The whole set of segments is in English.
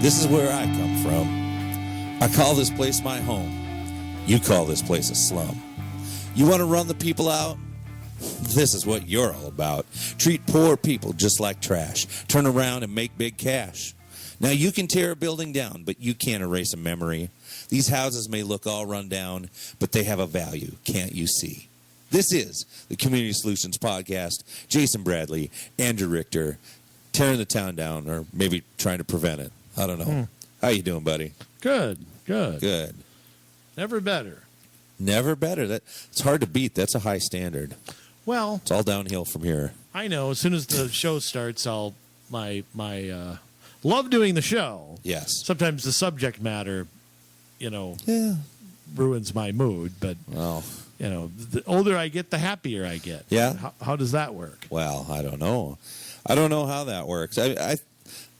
This is where I come from. I call this place my home. You call this place a slum. You want to run the people out? This is what you're all about. Treat poor people just like trash. Turn around and make big cash. Now, you can tear a building down, but you can't erase a memory. These houses may look all run down, but they have a value, can't you see? This is the Community Solutions Podcast. Jason Bradley, Andrew Richter, tearing the town down, or maybe trying to prevent it. I don't know. How you doing, buddy? Good. Good. Never better. Never better. It's hard to beat. That's a high standard. Well, it's all downhill from here. I know. As soon as the show starts, my love doing the show. Yes. Sometimes the subject matter, ruins my mood. But the older I get, the happier I get. Yeah. How does that work? Well, I don't know. I don't know how that works.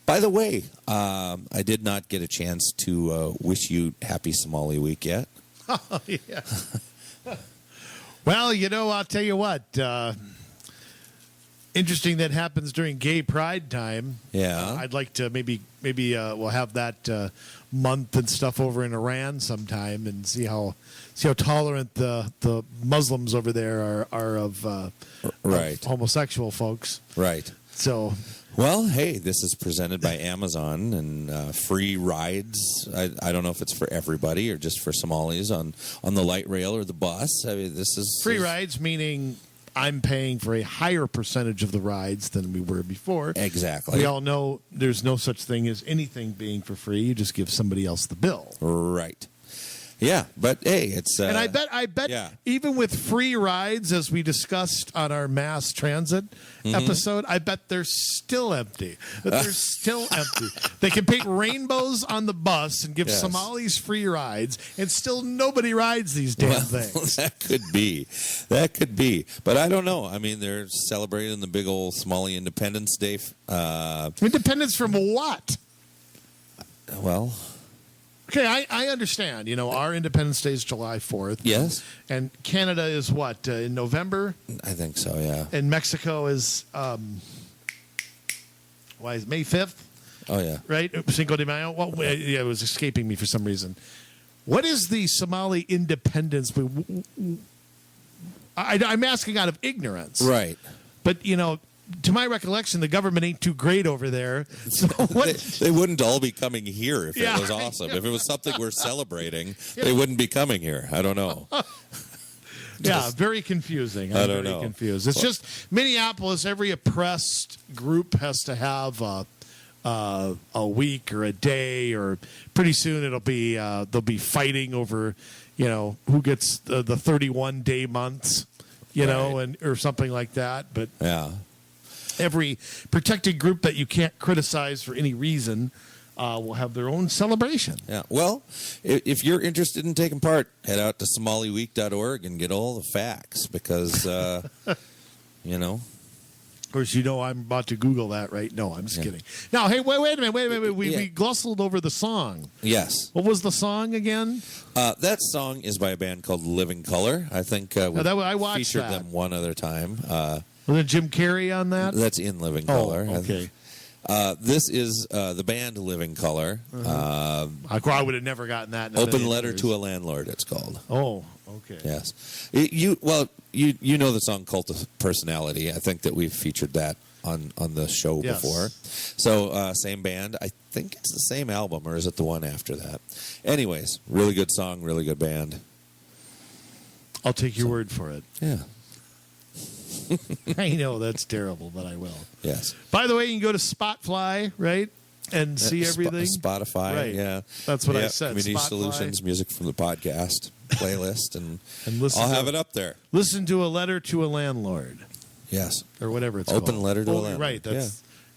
By the way, I did not get a chance to wish you happy Somali Week yet. Oh, yeah. Well, I'll tell you what. Interesting that happens during Gay Pride time. Yeah. I'd like to maybe we'll have that month and stuff over in Iran sometime and see how tolerant the Muslims over there are of homosexual folks. Right. So. Well, hey, this is presented by Amazon and free rides. I don't know if it's for everybody or just for Somalis on the light rail or the bus. I mean, this is free rides, meaning I'm paying for a higher percentage of the rides than we were before. Exactly. We all know there's no such thing as anything being for free. You just give somebody else the bill. Right. Yeah, but hey, it's and I bet even with free rides, as we discussed on our mass transit episode, I bet they're still empty. They're still empty. They can paint rainbows on the bus and give Somalis free rides, and still nobody rides these damn things. That could be. But I don't know. I mean, they're celebrating the big old Somali Independence Day. Independence from what? Well. Okay, I understand. Our Independence Day is July 4th. Yes. And Canada is what, in November? I think so, yeah. And Mexico is, is May 5th? Oh, yeah. Right? Cinco de Mayo? Well, it was escaping me for some reason. What is the Somali independence? I'm asking out of ignorance. Right. But, to my recollection, the government ain't too great over there. So they wouldn't all be coming here if it was awesome. If it was something we're celebrating, they wouldn't be coming here. I don't know. Very confusing. I don't know. Confused. It's just Minneapolis. Every oppressed group has to have a week or a day, or pretty soon it'll be they'll be fighting over who gets the 31-day months, and or something like that. But yeah. Every protected group that you can't criticize for any reason will have their own celebration. Yeah. Well, if you're interested in taking part, head out to SomaliWeek.org and get all the facts because, Of course, I'm about to Google that, right? No, I'm just kidding. Now, hey, wait a minute. We glossled over the song. Yes. What was the song again? That song is by a band called Living Color. I think I featured them one other time. Was it Jim Carrey on that? That's in Living Color. Oh, okay. This is the band Living Color. I would have never gotten that. Open Letter to a Landlord, it's called. Oh, okay. Yes. You know the song Cult of Personality. I think that we've featured that on the show before. So same band. I think it's the same album, or is it the one after that? Anyways, really good song, really good band. I'll take your word for it. Yeah. I know that's terrible, but I will. Yes. By the way, you can go to Spotfly, right, and see everything. Spotify, right. Yeah. That's what I said. Community Spotfly. Solutions, music from the podcast playlist, and I'll have it up there. Listen to A Letter to a Landlord. Yes. Or whatever it's called. Open Letter to a Landlord. Right.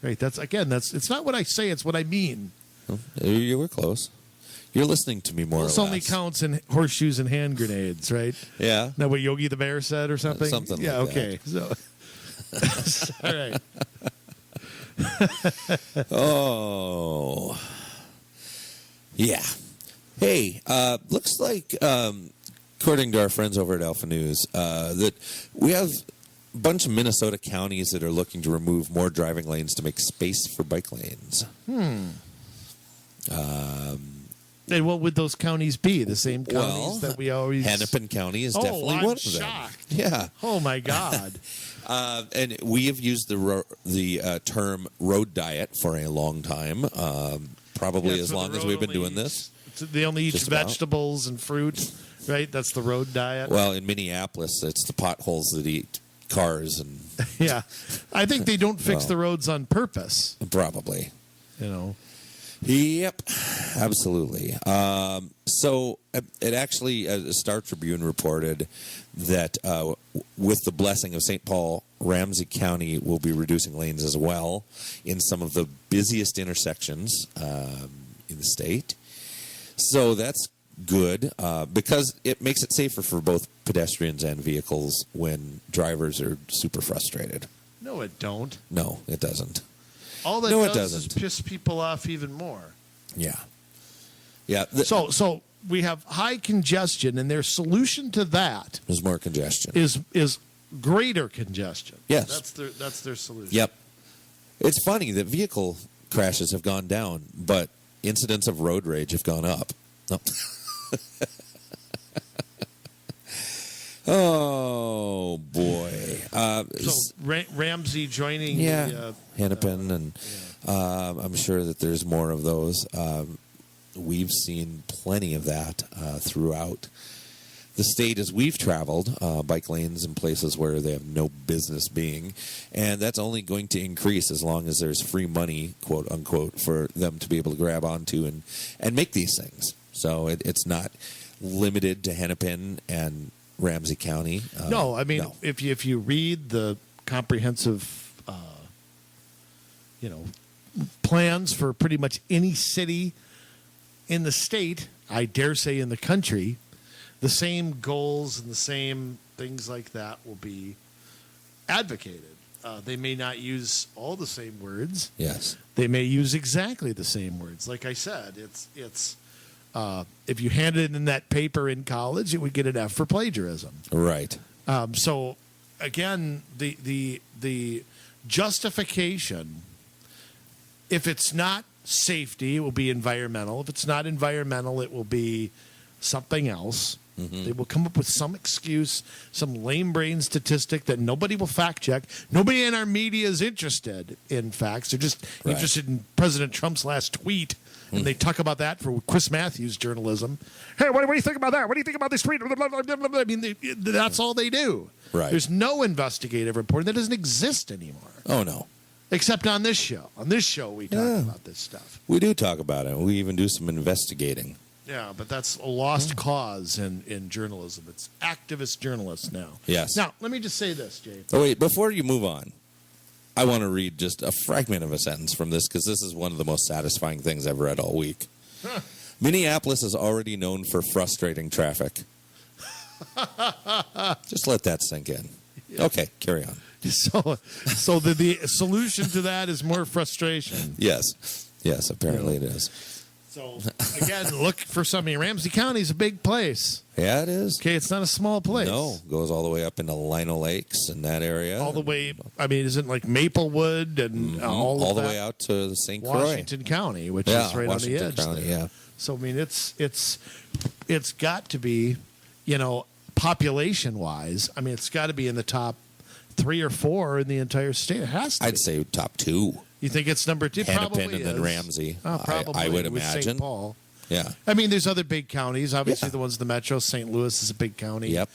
Right. It's not what I say. It's what I mean. Well, you were close. You're listening to me more or less. This only counts in horseshoes and hand grenades, right? Yeah. Now, what Yogi the Bear said or something? Something like okay. that. So, all right. Oh. Yeah. Hey, looks like, according to our friends over at Alpha News, that we have a bunch of Minnesota counties that are looking to remove more driving lanes to make space for bike lanes. And what would those counties be? The same counties that we always... Hennepin County is definitely I'm one of them. shocked. Yeah. Oh, my God. And we have used the term road diet for a long time, probably as long as we've been doing this. They only eat vegetables and fruit, right? That's the road diet. Well, in Minneapolis, it's the potholes that eat cars. And yeah. I think they don't fix the roads on purpose. Probably. You know. Yep, absolutely. So it actually, Star Tribune reported that with the blessing of St. Paul, Ramsey County will be reducing lanes as well in some of the busiest intersections in the state. So that's good because it makes it safer for both pedestrians and vehicles when drivers are super frustrated. No, it don't. No, it doesn't. All that does is piss people off even more. Yeah. Yeah. So we have high congestion, and their solution to that is more congestion. Is greater congestion. Yes. That's their solution. Yep. It's funny that vehicle crashes have gone down, but incidents of road rage have gone up. No. Oh boy! Ramsey joining Hennipen, and I'm sure that there's more of those. We've seen plenty of that throughout the state as we've traveled, bike lanes in places where they have no business being, and that's only going to increase as long as there's free money, quote unquote, for them to be able to grab onto and make these things. So it's not limited to Hennipen and Ramsey County. No, I mean, if you read the comprehensive, plans for pretty much any city in the state, I dare say in the country, the same goals and the same things like that will be advocated. They may not use all the same words. Yes. They may use exactly the same words. Like I said, it's if you handed it in that paper in college, it would get an F for plagiarism. Right. So, again, the justification, if it's not safety, it will be environmental. If it's not environmental, it will be something else. Mm-hmm. They will come up with some excuse, some lame brain statistic that nobody will fact check. Nobody in our media is interested in facts. They're just interested in President Trump's last tweet. And they talk about that for Chris Matthews journalism. Hey, what do you think about that? What do you think about this tweet? I mean, that's all they do. Right. There's no investigative reporting. That doesn't exist anymore. Oh, no. Except on this show. On this show, we talk about this stuff. We do talk about it. We even do some investigating. Yeah, but that's a lost cause in journalism. It's activist journalists now. Yes. Now, let me just say this, Jay. Oh, wait, before you move on, I want to read just a fragment of a sentence from this because this is one of the most satisfying things I've read all week. Huh. Minneapolis is already known for frustrating traffic. Just let that sink in. Yeah. Okay, carry on. So the solution to that is more frustration. Yes. Yes, apparently it is. So, again, look for something. Ramsey County is a big place. Yeah, it is. Okay, it's not a small place. No, goes all the way up into Lino Lakes and that area. All the way, I mean, isn't like Maplewood and all the way out to St. Croix. Washington County, which is right Washington on the edge County, there. Yeah. So, I mean, it's got to be, population-wise, I mean, it's got to be in the top 3 or 4 in the entire state. It has to I'd say top 2. You think it's number 2? Probably Hennipen and then Ramsey. Probably. I would with imagine. St. Paul. Yeah. I mean, there's other big counties. Obviously, the ones in the metro. St. Louis is a big county. Yep.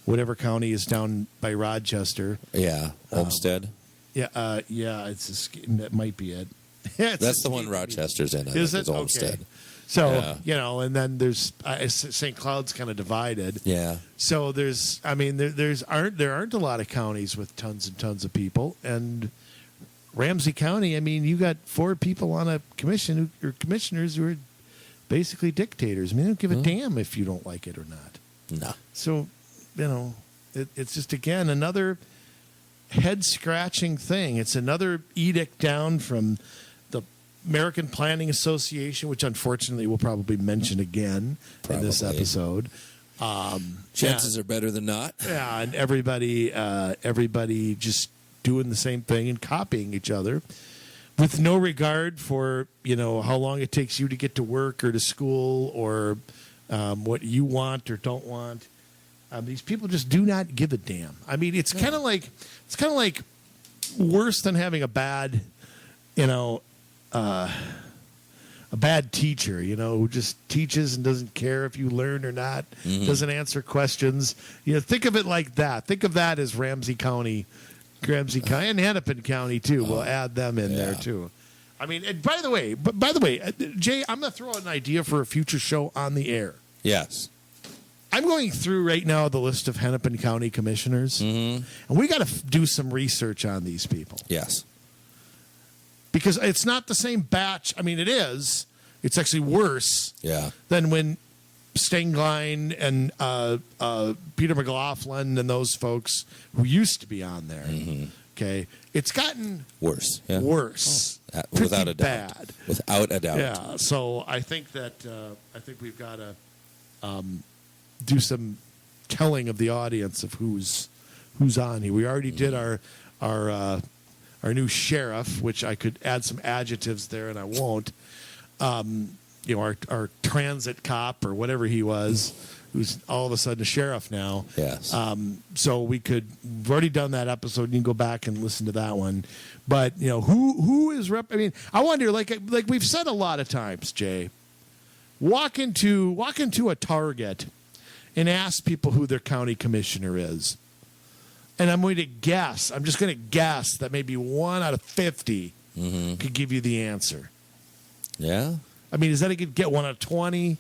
Whatever county is down by Rochester. Yeah. Olmsted. Yeah. That might be it. That's the one Rochester's in. Is it? It's Olmsted. Okay. So, and then there's St. Cloud's kind of divided. Yeah. So there aren't a lot of counties with tons and tons of people. And Ramsey County, I mean, you got 4 people on a commission or commissioners who are basically dictators. I mean, they don't give a damn if you don't like it or not. No. So, it's just, again, another head-scratching thing. It's another edict down from the American Planning Association, which unfortunately we'll probably mention again in this episode. Chances are better than not. Yeah, and everybody just doing the same thing and copying each other. with no regard for, how long it takes you to get to work or to school or what you want or don't want. These people just do not give a damn. I mean, it's kind of like worse than having a bad, a bad teacher, who just teaches and doesn't care if you learn or not, doesn't answer questions. Think of it like that. Think of that as Ramsey County, and Hennipen County too. We'll add them in there too. I mean, and by the way, Jay, I'm going to throw out an idea for a future show on the air. Yes. I'm going through right now the list of Hennipen County commissioners, and we got to do some research on these people. Yes. Because it's not the same batch. I mean, it is. It's actually worse than when Stenglein and Peter McLaughlin and those folks who used to be on there. Okay, it's gotten worse. Worse. Without a doubt. Bad. Without a doubt. Yeah. So I think we've got to do some telling of the audience of who's on here. We already did our new sheriff, which I could add some adjectives there, and I won't. Our transit cop or whatever he was, who's all of a sudden a sheriff now. Yes. So we've already done that episode. You can go back and listen to that one. But who is I mean, I wonder, like we've said a lot of times, Jay. Walk into a Target and ask people who their county commissioner is. And I'm just going to guess that maybe 1 out of 50 could give you the answer. Yeah. I mean, is that a good get? 1 out of 20?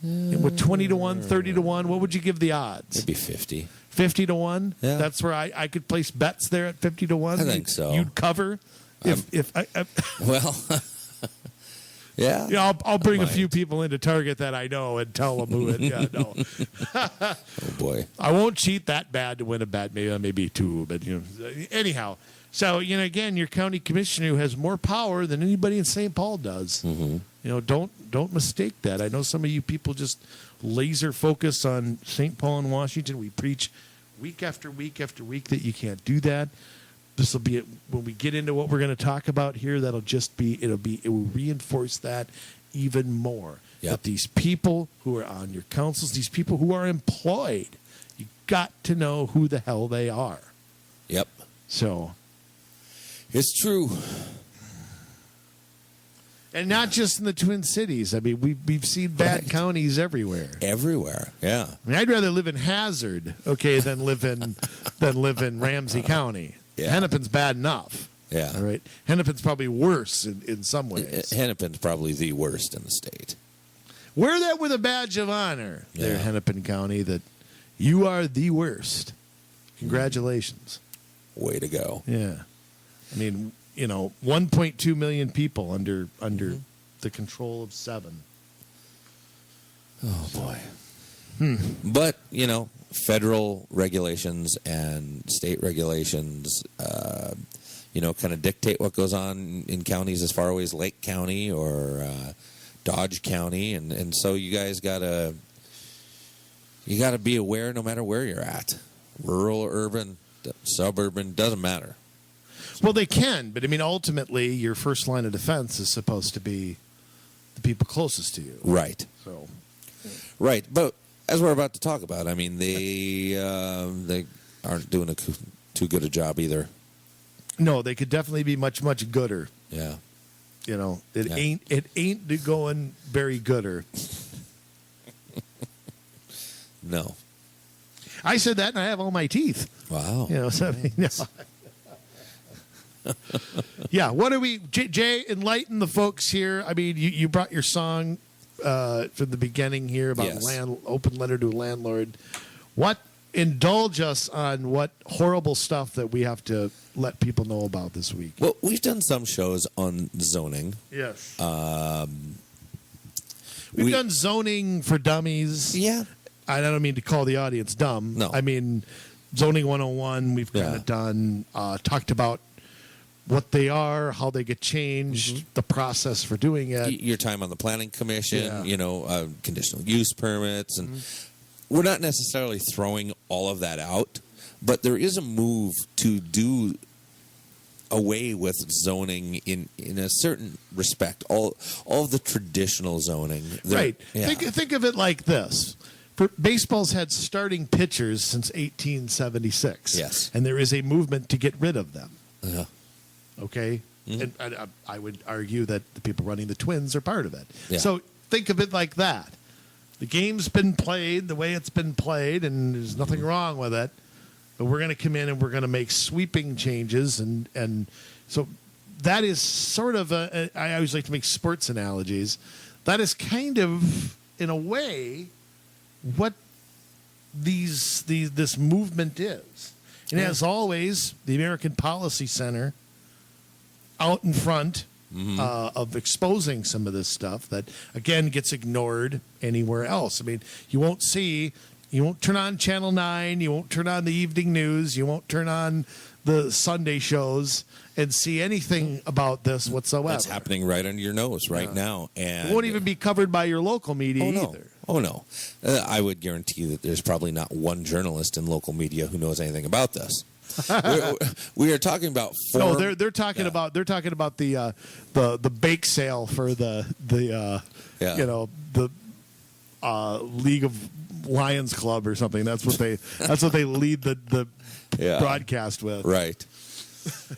With 20 to 1, 30 to 1, what would you give the odds? Maybe 50. 50 to 1? Yeah. That's where I could place bets there at 50 to 1? I think so. You'd cover? Well, yeah. I'll bring a few people into Target that I know and tell them who it. Yeah, no. Oh boy. I won't cheat that bad to win a bet. Maybe two, but anyhow. So again, your county commissioner who has more power than anybody in St. Paul does. Don't mistake that. I know some of you people just laser focus on St. Paul and Washington. We preach week after week after week that you can't do that. This will be it when we get into what we're going to talk about here. It will reinforce that even more. Yep. That these people who are on your councils, these people who are employed, you got to know who the hell they are. Yep. So it's true. And not just in the Twin Cities. I mean, we've seen bad counties everywhere. Everywhere, yeah. I mean, I'd rather live in Hazard, than live in Ramsey County. Yeah. Hennipen's bad enough. Yeah. All right. Hennipen's probably worse in some ways. Hennipen's probably the worst in the state. Wear that with a badge of honor, there, Hennipen County, that you are the worst. Congratulations. Way to go. Yeah. I mean, 1.2 million people under the control of 7. Oh, boy. But, federal regulations and state regulations, kind of dictate what goes on in counties as far away as Lake County or Dodge County. And so you guys got to be aware no matter where you're at. Rural, urban, suburban, doesn't matter. Well, they can, but I mean, ultimately, your first line of defense is supposed to be the people closest to you. Right. So, right, but as we're about to talk about, I mean, they aren't doing too good a job either. No, they could definitely be much, much gooder. Yeah. It ain't going very gooder. No. I said that, and I have all my teeth. Wow. So, yeah, what are we, Jay, enlighten the folks here. I mean, you brought your song from the beginning here about open letter to a landlord. Indulge us on what horrible stuff that we have to let people know about this week. Well, we've done some shows on zoning. Yes. We've done zoning for dummies. Yeah. I don't mean to call the audience dumb. No. I mean, zoning 101, we've kind of done, talked about what they are, how they get changed, the process for doing it. Your time on the planning commission, conditional use permits. And we're not necessarily throwing all of that out, but there is a move to do away with zoning in a certain respect. All of the traditional zoning. Right. Yeah. Think of it like this. Baseball's had starting pitchers since 1876. Yes. And there is a movement to get rid of them. Yeah. Okay? And I would argue that the people running the Twins are part of it. Yeah. So think of it like that. The game's been played the way it's been played, and there's nothing wrong with it. But we're going to come in and we're going to make sweeping changes. And so that is sort of I always like to make sports analogies. That is kind of, in a way, what this movement is. And as always, the American Policy Center out in front of exposing some of this stuff that, again, gets ignored anywhere else. I mean, you won't turn on Channel 9, you won't turn on the evening news, you won't turn on the Sunday shows and see anything about this whatsoever. It's happening right under your nose right now. And it won't even be covered by your local media either. Oh, no. I would guarantee that there's probably not one journalist in local media who knows anything about this. we are talking about No, they're talking about the bake sale for the League of Lions Club or something. That's what they lead the broadcast with. Right.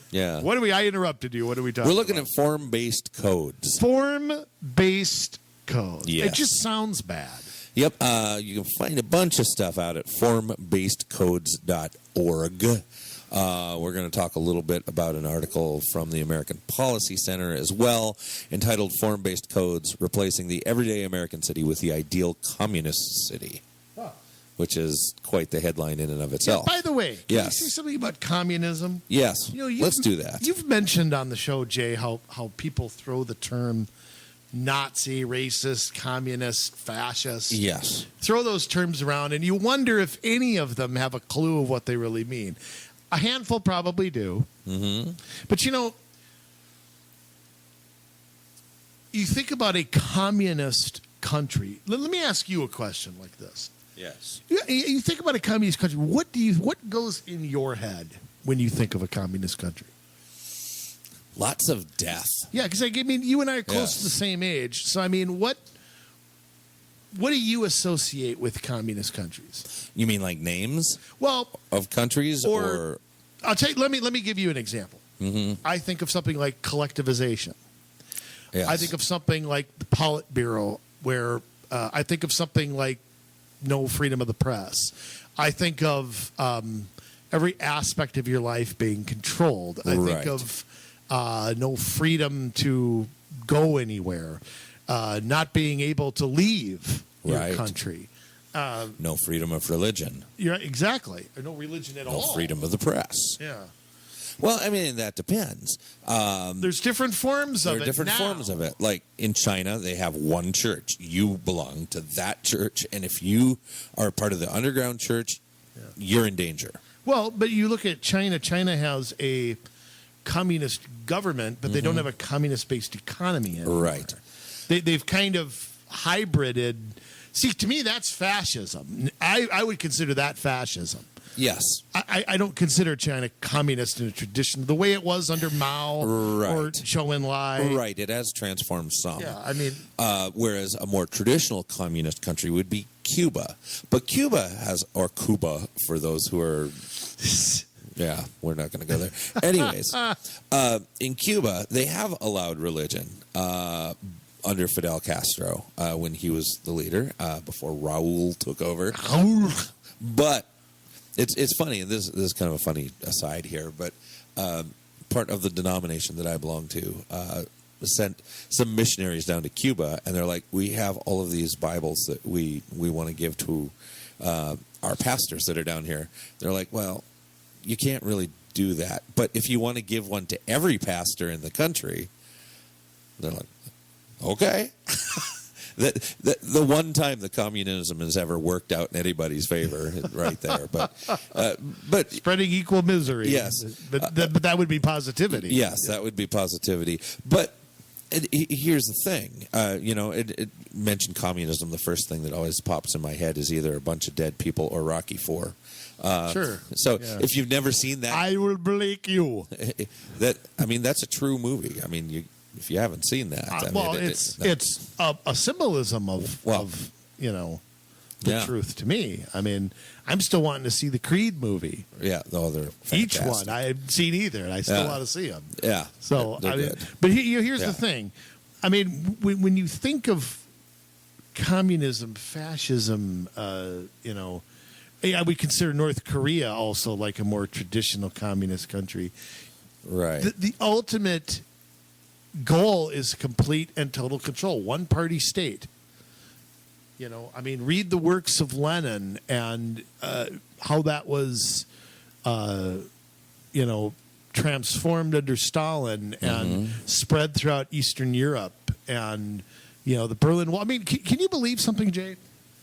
Yeah. I interrupted you. What are we talking about? We're looking at form-based codes. Form-based codes. Yes. It just sounds bad. Yep. You can find a bunch of stuff out at formbasedcodes.org. We're going to talk a little bit about an article from the American Policy Center as well, entitled Form-Based Codes, Replacing the Everyday American City with the Ideal Communist City, which is quite the headline in and of itself. Yeah, by the way, can yes. you say something about communism? Yes. Let's do that. You've mentioned on the show, Jay, how people throw the term Nazi, racist, communist, fascist. Yes. Throw those terms around, and you wonder if any of them have a clue of what they really mean. A handful probably do. Mm-hmm. But, you think about a communist country. Let me ask you a question like this. Yes. You think about a communist country. What goes in your head when you think of a communist country? Lots of death. Yeah, because you and I are close to the same age. So what do you associate with communist countries? You mean like names? Well, of countries, or I'll tell you. Let me give you an example. Mm-hmm. I think of something like collectivization. Yes. I think of something like the Politburo, where I think of something like no freedom of the press. I think of every aspect of your life being controlled. I think of no freedom to go anywhere, not being able to leave your country. No freedom of religion. Yeah, exactly. Or no religion at all. No freedom of the press. Yeah. Well, I mean, that depends. There's different forms of it. There are different forms of it. Like in China, they have one church. You belong to that church. And if you are part of the underground church, you're in danger. Well, but you look at China. China has a communist government, but they don't have a communist-based economy anymore. Right. They've kind of hybrided. See, to me, that's fascism. I would consider that fascism. Yes. I don't consider China communist in a tradition, the way it was under Mao or Zhou Enlai. Right. It has transformed some. Yeah, I mean. Whereas a more traditional communist country would be Cuba. But Cuba has, or Cuba for those who are... Yeah, we're not going to go there. Anyways, in Cuba, they have allowed religion under Fidel Castro when he was the leader, before Raul took over. But it's funny, and this is kind of a funny aside here, but part of the denomination that I belong to sent some missionaries down to Cuba, and they're like, we have all of these Bibles that we want to give to our pastors that are down here. They're like, well, you can't really do that. But if you want to give one to every pastor in the country, they're like, okay. The one time the communism has ever worked out in anybody's favor, right there. But spreading equal misery. Yes. But that would be positivity. Yes, that would be positivity. But here's the thing. mention communism, the first thing that always pops in my head is either a bunch of dead people or Rocky IV. Sure. So Yeah. if you've never seen that, I will break you. that's a true movie. I mean, if you haven't seen that, It's a symbolism of the Yeah. truth to me. I mean, I'm still wanting to see the Creed movie. yeah, they're Each fantastic. one I haven't seen either, and I still Yeah. want to see them. Yeah. So, They're I mean, good. but here's Yeah. the thing. I mean, when you think of communism, fascism, we consider North Korea also like a more traditional communist country. Right. The ultimate goal is complete and total control, one party state. I mean, read the works of Lenin and how that was, transformed under Stalin and spread throughout Eastern Europe and, the Berlin Wall. I mean, can you believe something, Jay?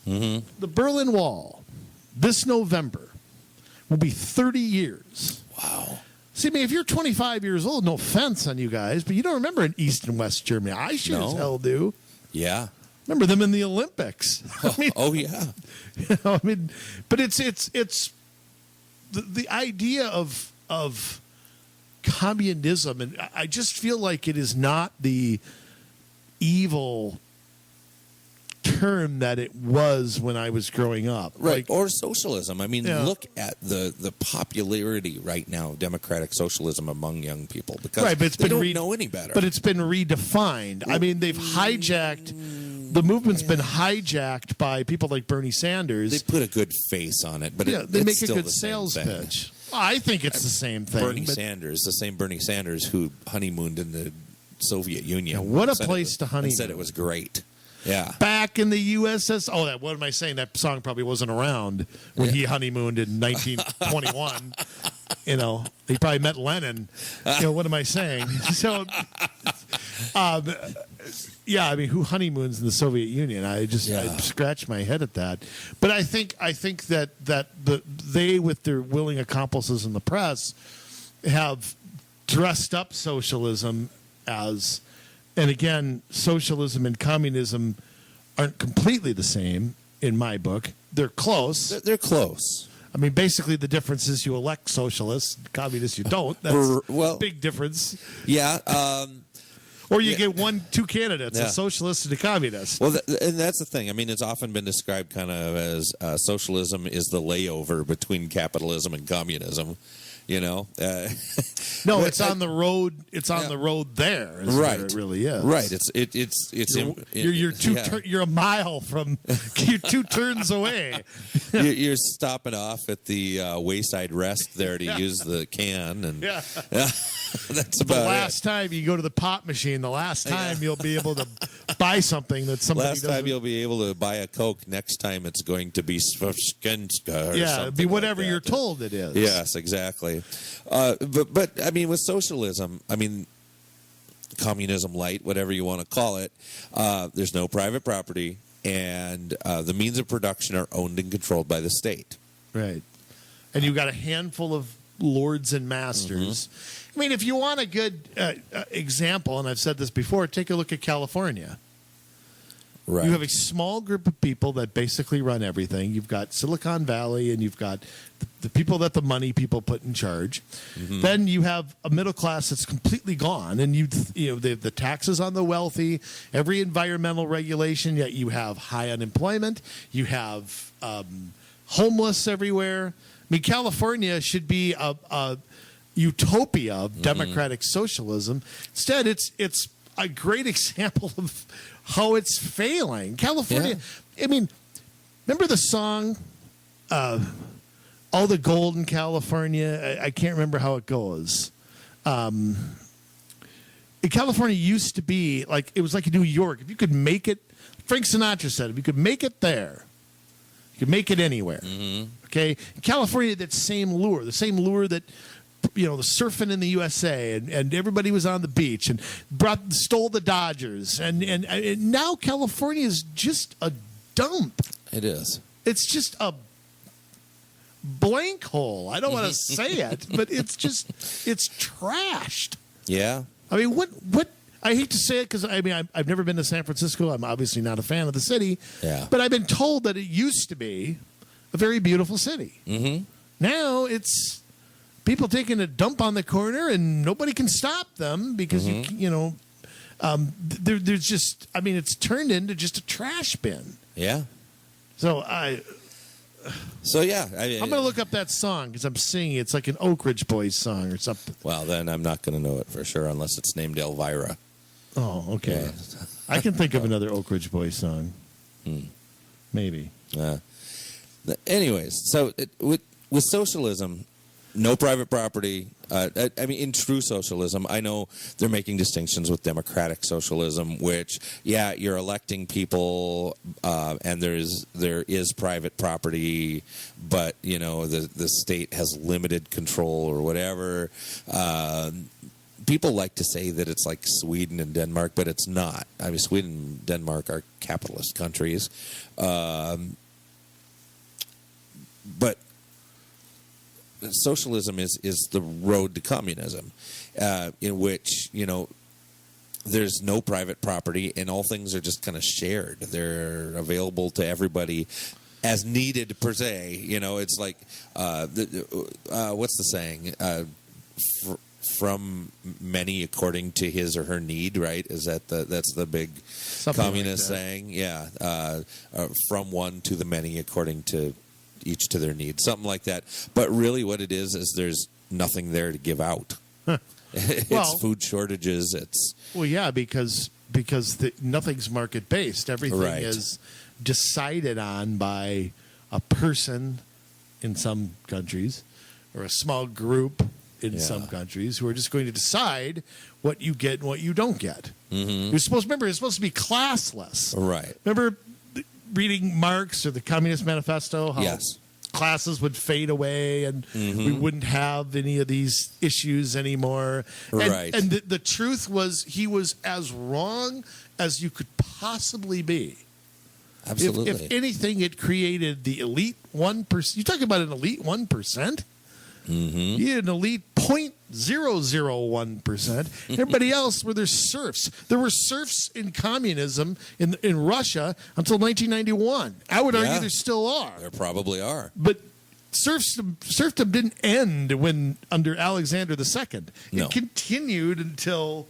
Mm-hmm. The Berlin Wall this November will be 30 years. Wow. See, I mean, if you're 25 years old, no offense on you guys, but you don't remember in East and West Germany. I sure as hell do. Yeah. Remember them in the Olympics. I mean, Oh yeah. But it's the idea of communism, and I just feel like it is not the evil term that it was when I was growing up. Right. Like, Or socialism. I mean, Yeah. look at the popularity right now of democratic socialism among young people because right, but it's they been don't know any better. But it's been redefined. I mean, they've hijacked. The movement's been hijacked by people like Bernie Sanders. they put a good face on it, but they it's make a still good the same sales thing. pitch. I think it's the same thing. Bernie but Sanders, the same Bernie Sanders who honeymooned in the Soviet Union. Yeah, what a said place to and honeymoon. said it was great. Yeah. back in the USS. Oh, what am I saying? That song probably wasn't around when he honeymooned in 1921. He probably met Lennon. What am I saying? So, yeah, I mean, who honeymoons in the Soviet Union? I scratch my head at that. But I think that they, with their willing accomplices in the press, have dressed up socialism as. And again, socialism and communism aren't completely the same in my book. They're close. They're close. I mean, basically, the difference is you elect socialists, communists you don't. That's a big difference. Yeah. Or you get two candidates, Yeah. a socialist and a communist. Well, and that's the thing. I mean, it's often been described kind of as socialism is the layover between capitalism and communism. No, it's on the road. It's on the road there. Is Right. where it really is. Right. You're a mile from. You're 2 turns away. You're stopping off at the wayside rest there to use the can, and Yeah. that's The about last time you go to the pop machine, the last time you'll be able to buy something that it. somebody Last doesn't. time you'll be able to buy a Coke. Next time it's going to be Svenska or it'd something be whatever like that. you're told it is. Yes, exactly. But I mean, with socialism, I mean, communism light, whatever you want to call it, there's no private property, and the means of production are owned and controlled by the state. Right. And you've got a handful of lords and masters. I mean, if you want a good example, and I've said this before, take a look at California. Right. You have a small group of people that basically run everything. You've got Silicon Valley, and you've got the people that the money people put in charge. Then you have a middle class that's completely gone, and the taxes on the wealthy, every environmental regulation. Yet you have high unemployment. You have homeless everywhere. I mean, California should be a utopia of democratic socialism. Instead, it's a great example of how it's failing. California, I mean, remember the song, All the Gold in California? I can't remember how it goes. California used to be like, it was like New York. If you could make it, Frank Sinatra said, if you could make it there, you could make it anywhere. Okay? In California, that same lure, that the surfing in the USA and everybody was on the beach and stole the Dodgers and now California is just a dump. It is. It's just a blank hole. I don't want to say it, but it's trashed. Yeah. I mean, I hate to say it because I've never been to San Francisco. I'm obviously not a fan of the city. Yeah. But I've been told that it used to be a very beautiful city. Mm-hmm. Now it's people taking a dump on the corner and nobody can stop them because there's just it's turned into just a trash bin. Yeah. So yeah, I'm going to look up that song because I'm singing. It's like an Oak Ridge Boys song or something. Well, then I'm not going to know it for sure unless it's named Elvira. Oh, okay. Yeah. I can think of another Oak Ridge Boys song. Maybe. Anyways, so with socialism, no private property. In true socialism, I know they're making distinctions with democratic socialism, which, you're electing people, and there is private property, but the state has limited control or whatever. People like to say that it's like Sweden and Denmark, but it's not. I mean, Sweden and Denmark are capitalist countries, but socialism is the road to communism, in which there's no private property and all things are just kind of shared. They're available to everybody as needed per se. It's like what's the saying? From many according to his or her need, right? Is that's the big something communist like saying? Yeah, from one to the many according to each to their needs, something like that. But really what it is there's nothing there to give out. It's food shortages. Because nothing's market based. Everything is decided on by a person in some countries or a small group in some countries who are just going to decide what you get and what you don't get. Mm-hmm. It's supposed to be classless. Right. Remember reading Marx or the Communist Manifesto, how classes would fade away and we wouldn't have any of these issues anymore. Right. And the truth was he was as wrong as you could possibly be. Absolutely. If anything, it created the elite 1%. You talk about an elite 1%? Mm-hmm. You had an elite 0.001%. Everybody else were their serfs. There were serfs in communism in Russia until 1991. I would argue there still are. There probably are. But serfdom didn't end under Alexander II. It continued until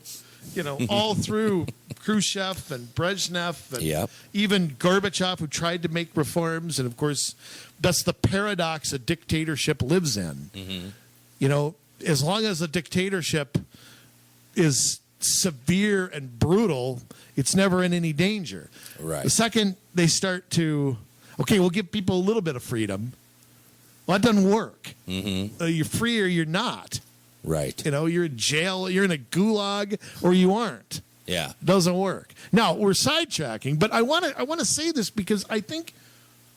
all through Khrushchev and Brezhnev and even Gorbachev, who tried to make reforms. And of course, that's the paradox a dictatorship lives in. Mm-hmm. As long as a dictatorship is severe and brutal, it's never in any danger. Right. The second they start to, we'll give people a little bit of freedom. Well, that doesn't work. Mm-hmm. You're free or you're not. Right. You're in jail, you're in a gulag, or you aren't. Yeah. Doesn't work. Now, we're sidetracking, but I want to say this because I think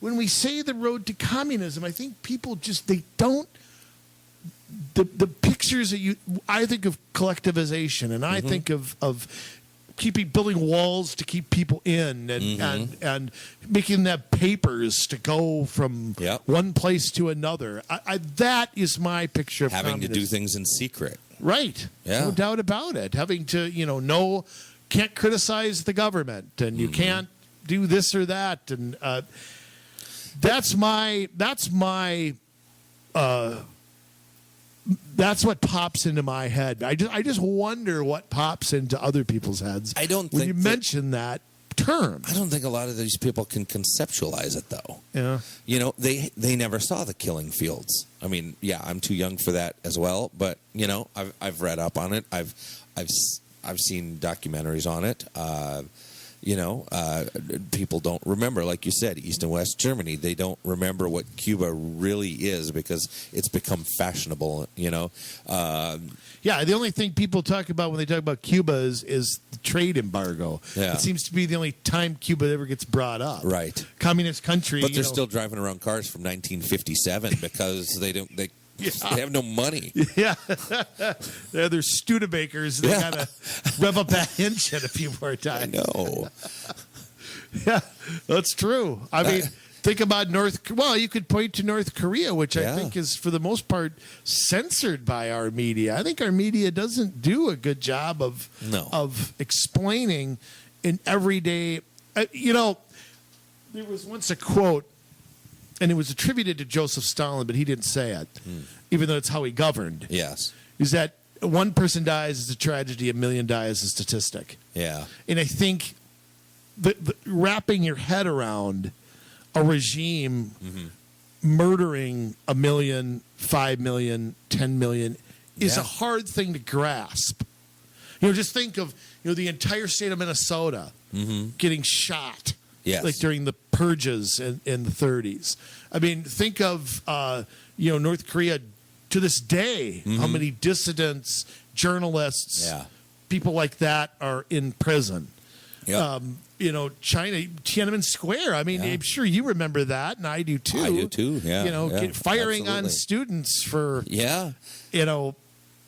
when we say the road to communism, I think people they don't. The pictures that I think of collectivization, and I think of building walls to keep people in, and making them papers to go from one place to another. That is my picture of having communism. to do things in secret. Right. Yeah. No doubt about it. Having to, can't criticize the government, and you can't do this or that, and that's what pops into my head. I just wonder what pops into other people's heads. When you mention that term. I don't think a lot of these people can conceptualize it, though. Yeah. They never saw the killing fields. I mean, I'm too young for that as well, but I've read up on it. I've seen documentaries on it. People don't remember, like you said, East and West Germany. They don't remember what Cuba really is because it's become fashionable, the only thing people talk about when they talk about Cuba is the trade embargo. Yeah. It seems to be the only time Cuba ever gets brought up. Right. Communist country. But they're still driving around cars from 1957 because they have no money. Yeah. They're Studebakers. They got to rev up that engine a few more times. I know. Yeah, that's true. I mean, Think about you could point to North Korea, which I Yeah. think is, for the most part, censored by our media. I think our media doesn't do a good job of explaining in everyday. There was once a quote, and it was attributed to Joseph Stalin, but he didn't say it, even though it's how he governed. Yes. Is that one person dies is a tragedy, a million die is a statistic. Yeah. And I think the wrapping your head around a regime murdering 1 million, 5 million, 10 million is a hard thing to grasp. Just think of the entire state of Minnesota getting shot, like during the purges in the 30s. I mean, think of North Korea to this day. How many dissidents, journalists, people like that are in prison. Yep. China, Tiananmen Square. I mean, I'm sure you remember that, and I do too. I do too. Yeah. Firing on students for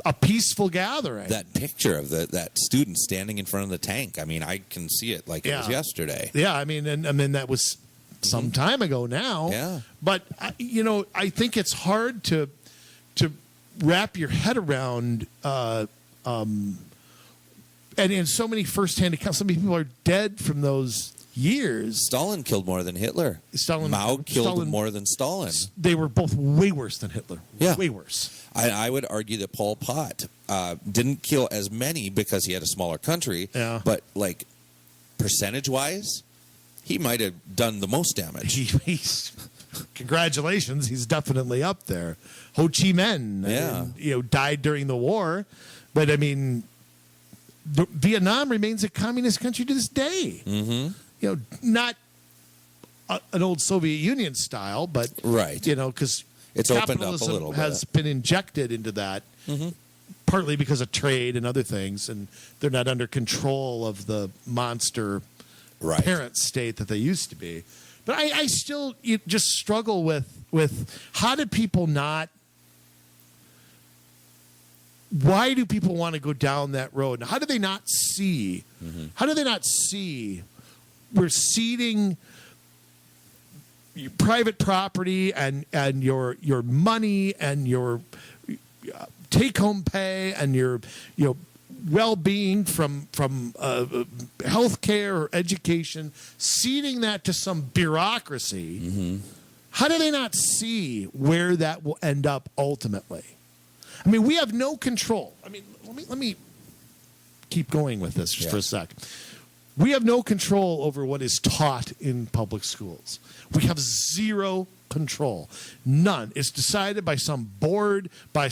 a peaceful gathering. That picture of that student standing in front of the tank. I mean, I can see it like it was yesterday. Yeah, I mean, that was some time ago now. Yeah. But I think it's hard to wrap your head around. And in so many firsthand accounts, so many people are dead from those years. Stalin killed more than Hitler. Mao killed more than Stalin. They were both way worse than Hitler. Yeah. Way worse. I would argue that Pol Pot didn't kill as many because he had a smaller country. Yeah. But, like, percentage-wise, he might have done the most damage. Congratulations, he's definitely up there. Ho Chi Minh, died during the war. But, I mean, Vietnam remains a communist country to this day. Mm-hmm. Not an old Soviet Union style, but because it's opened up a little bit. Has been injected into that, partly because of trade and other things, and they're not under control of the monster parent state that they used to be. But I still just struggle with how do people not. Why do people want to go down that road? How do they not see? How do they not see we're ceding your private property and your money and your take-home pay and your well-being from health care or education, ceding that to some bureaucracy? How do they not see where that will end up ultimately? I mean, we have no control. I mean, let me keep going with this just for a sec. We have no control over what is taught in public schools. We have zero control. None. It's decided by some board, by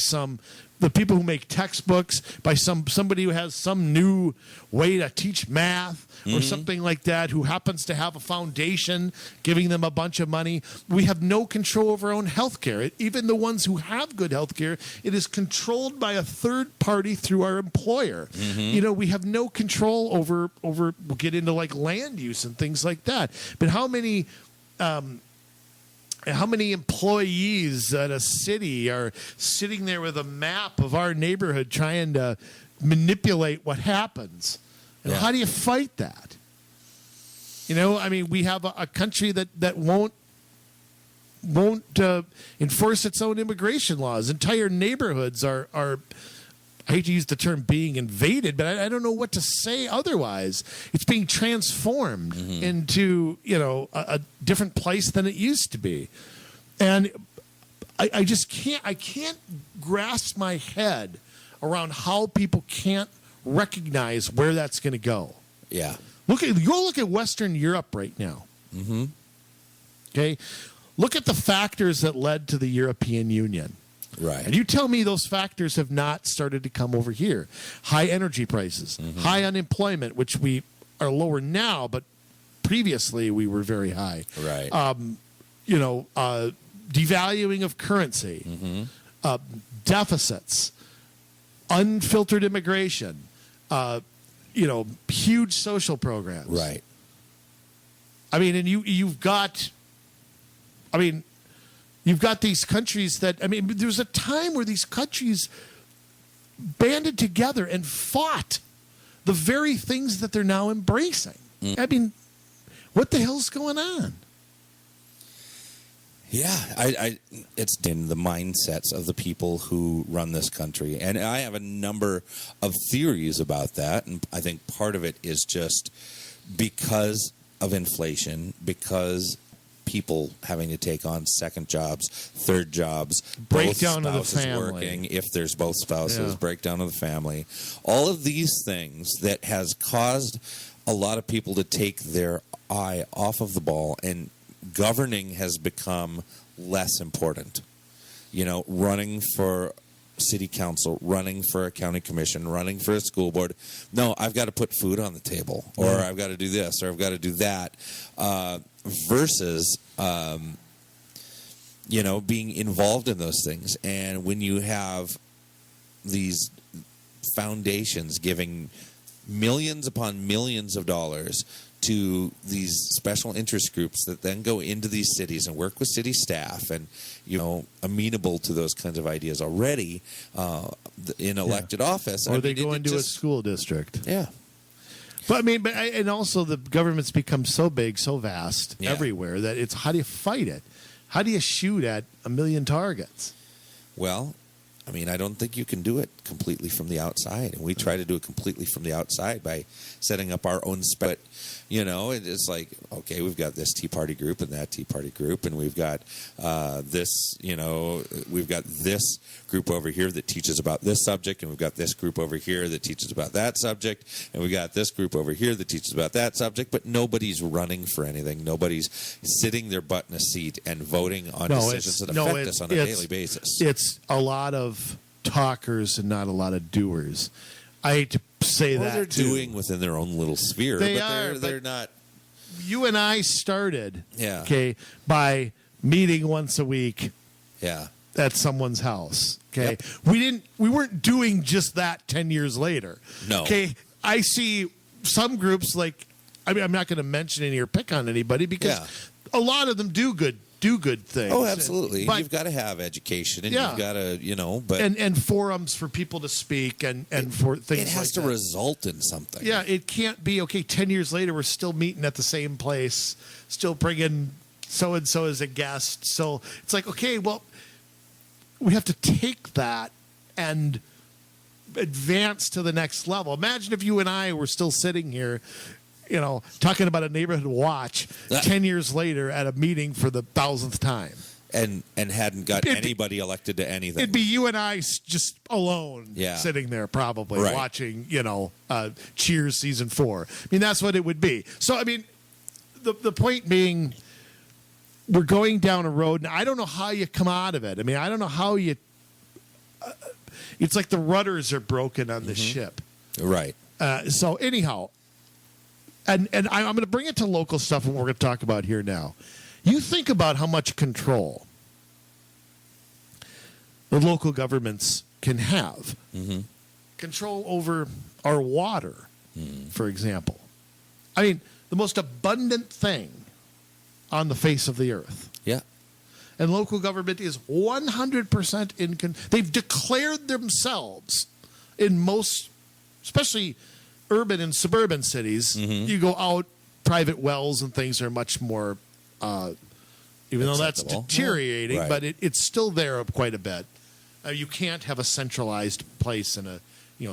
the people who make textbooks, by somebody who has some new way to teach math or something like that, who happens to have a foundation giving them a bunch of money. We have no control over our own health care. Even the ones who have good health care, it is controlled by a third party through our employer. We have no control over we'll get into like land use and things like that. But how many employees at a city are sitting there with a map of our neighborhood trying to manipulate what happens? And how do you fight that? I mean, we have a country that won't enforce its own immigration laws. Entire neighborhoods are I hate to use the term being invaded, but I don't know what to say otherwise. It's being transformed into, a different place than it used to be. And I just can't grasp my head around how people can't recognize where that's going to go. Yeah. Go look at Western Europe right now. Okay? Look at the factors that led to the European Union. Right. And you tell me those factors have not started to come over here. High energy prices, high unemployment, which we are lower now, but previously we were very high. Right. Devaluing of currency, deficits, unfiltered immigration, huge social programs. Right. I mean, and you've got these countries that, there was a time where these countries banded together and fought the very things that they're now embracing. I mean, what the hell's going on? Yeah, it's in the mindsets of the people who run this country. And I have a number of theories about that. And I think part of it is just because of inflation, because people having to take on second jobs, third jobs, breakdown of the spouses family. working, if there's both spouses, Yeah. breakdown of the family. All of these things that has caused a lot of people to take their eye off of the ball, and governing has become less important. You know, running for city council, running for a county commission, running for a school board. No, I've got to put food on the table, or I've got to do this, or I've got to do that, versus, you know, being involved in those things. And when you have these foundations giving millions upon millions of dollars to these special interest groups that then go into these cities and work with city staff and, you know, amenable to those kinds of ideas already in elected office. Or they go into a school district. Yeah. But and also the government's become so big, so vast everywhere that it's, how do you fight it? How do you shoot at a million targets? Well, I mean, I don't think you can do it completely from the outside. And we try to do it completely from the outside by setting up our own split. You know, it's like, okay, we've got this Tea Party group and that Tea Party group, and we've got this, you know, we've got this group over here that teaches about this subject, and we've got this group over here that teaches about that subject, and we got this group over here that teaches about that subject, but nobody's running for anything. Nobody's sitting their butt in a seat and voting on decisions that affect us on a daily basis. It's a lot of talkers and not a lot of doers. I hate to say that they're too. doing within their own little sphere, they're not. You and I started, Yeah. okay, by meeting once a week, Yeah. at someone's house. Okay, Yep. We weren't doing just that 10 years later. No. Okay, I see some groups like, I mean, I'm not going to mention any or pick on anybody because a lot of them do good things. Oh, absolutely. But, you've got to have education, and Yeah. you've got to, you know, but and forums for people to speak and for things it has like to that. result in something. Yeah, it can't be, okay, 10 years later, we're still meeting at the same place, still bringing so-and-so as a guest. So it's like, okay, well, we have to take that and advance to the next level. Imagine if you and I were still sitting here, you know, talking about a neighborhood watch 10 years later at a meeting for the 1,000th time. And hadn't got anybody elected to anything. It'd be you and I just alone sitting there probably watching, you know, Cheers season 4. I mean, that's what it would be. So, I mean, the point being, we're going down a road, and I don't know how you come out of it. I mean, I don't know how you it's like the rudders are broken on the ship. Right. So anyhow, and I'm going to bring it to local stuff, and we're going to talk about here now. You think about how much control the local governments can have. Control over our water, for example. I mean, the most abundant thing on the face of the earth. Yeah. And local government is 100% in control. They've declared themselves in most, especially urban and suburban cities. You go out, private wells and things are much more, even though that's deteriorating, Right. but it's still there quite a bit. You can't have a centralized place in a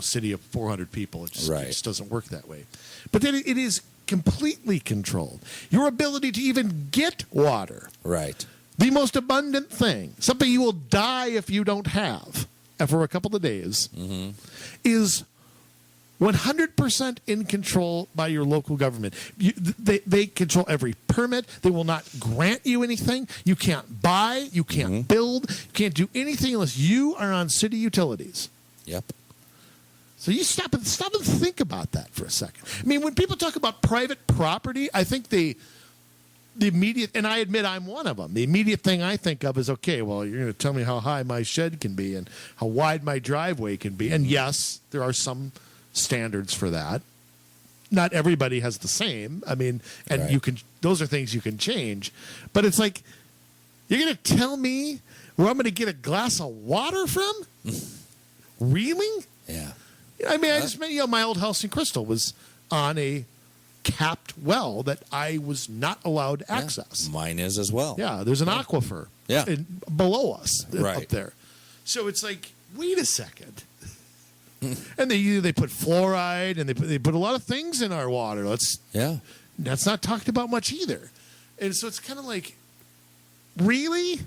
city of 400 people. It just doesn't work that way. But then it is completely controlled. Your ability to even get water. Right. The most abundant thing, something you will die if you don't have for a couple of days, is 100% in control by your local government. They control every permit. They will not grant you anything. You can't buy. You can't build. You can't do anything unless you are on city utilities. Yep. So you stop and think about that for a second. I mean, when people talk about private property, I think the immediate, and I admit I'm one of them, the immediate thing I think of is, okay, well, you're going to tell me how high my shed can be and how wide my driveway can be. And yes, there are some standards for that. Not everybody has the same. I mean, and you can, those are things you can change. But it's like, you're going to tell me where I'm going to get a glass of water from? Really? Yeah. I mean, I just met, my old house in Crystal was on a capped well that I was not allowed access. Mine is as well. Yeah, there's an aquifer below us up there. So it's like, wait a second. And they put fluoride and they put a lot of things in our water. That's not talked about much either. And so it's kind of like, really?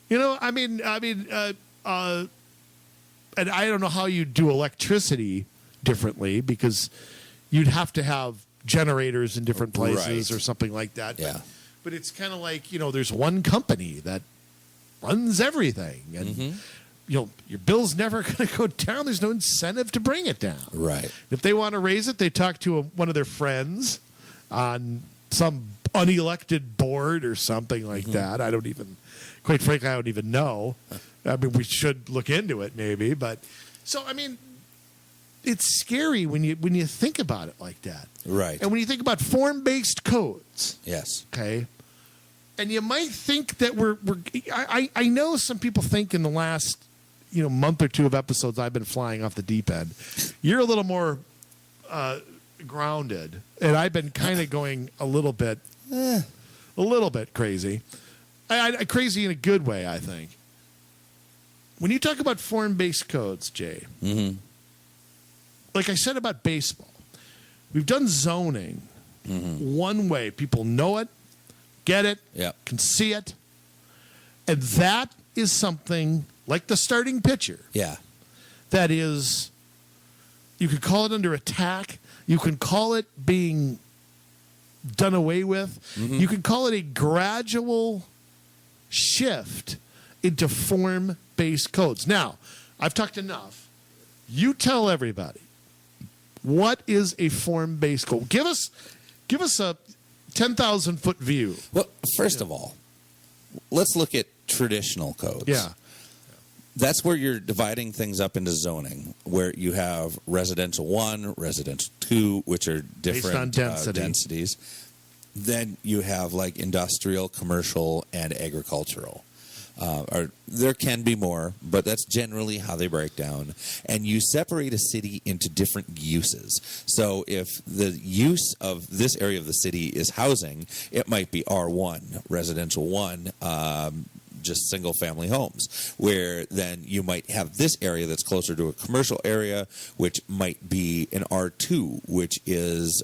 You know, and I don't know how you do electricity differently, because you'd have to have generators in different places or something like that. Yeah. But it's kind of like, there's one company that runs everything, and your bill's never going to go down. There's no incentive to bring it down. Right. If they want to raise it, they talk to one of their friends on some unelected board or something like that. Quite frankly, I don't even know. I mean, we should look into it maybe, but so it's scary when you think about it like that. Right. And when you think about form-based codes. Yes. Okay. And you might think that I know some people think in the last month or two of episodes I've been flying off the deep end. You're a little more grounded, and I've been kind of going a little bit crazy. Crazy in a good way, I think. When you talk about form-based codes, Jay, like I said about baseball, we've done zoning one way. People know it, get it, can see it. And that is something like the starting pitcher. Yeah. That is, you could call it under attack. You can call it being done away with. You can call it a gradual shift into form-based codes. Now, I've talked enough. You tell everybody, what is a form-based code? Give us a 10,000-foot view. Well, first of all, let's look at traditional codes. Yeah. That's where you're dividing things up into zoning, where you have residential 1, residential 2, which are different based on densities. Then you have like industrial, commercial, and agricultural. Or there can be more, but that's generally how they break down. And you separate a city into different uses. So if the use of this area of the city is housing, it might be R1, residential 1, just single-family homes, where then you might have this area that's closer to a commercial area, which might be an R2, which is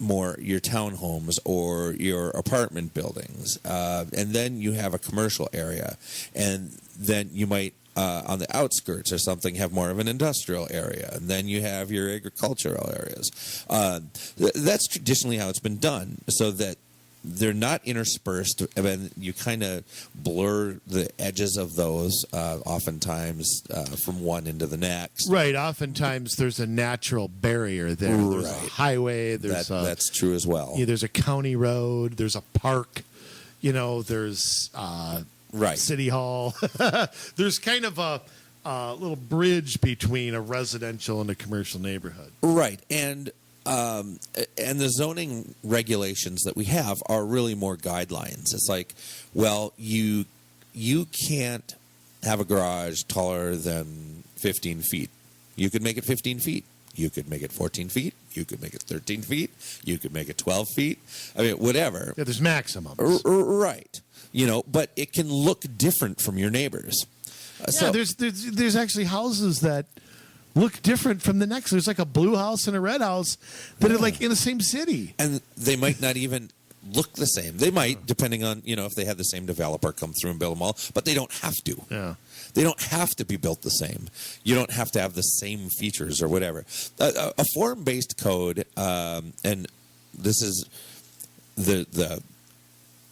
more your townhomes or your apartment buildings. And then you have a commercial area. And then you might, on the outskirts or something, have more of an industrial area. And then you have your agricultural areas. That's traditionally how it's been done, so that they're not interspersed, and you kind of blur the edges of those oftentimes from one into the next. Right. Oftentimes there's a natural barrier there. There's a highway. That's true as well. Yeah, there's a county road. There's a park. There's City Hall. There's kind of a little bridge between a residential and a commercial neighborhood. Right. And the zoning regulations that we have are really more guidelines. It's like, well, you can't have a garage taller than 15 feet. You could make it 15 feet. You could make it 14 feet. You could make it 13 feet. You could make it 12 feet. I mean, whatever. Yeah, there's maximums. Right. But it can look different from your neighbors. So there's actually houses that look different from the next. There's like a blue house and a red house that are like in the same city. And they might not even look the same. They might, depending on, if they had the same developer come through and build them all, but they don't have to. Yeah. They don't have to be built the same. You don't have to have the same features or whatever. A form-based code, and this is the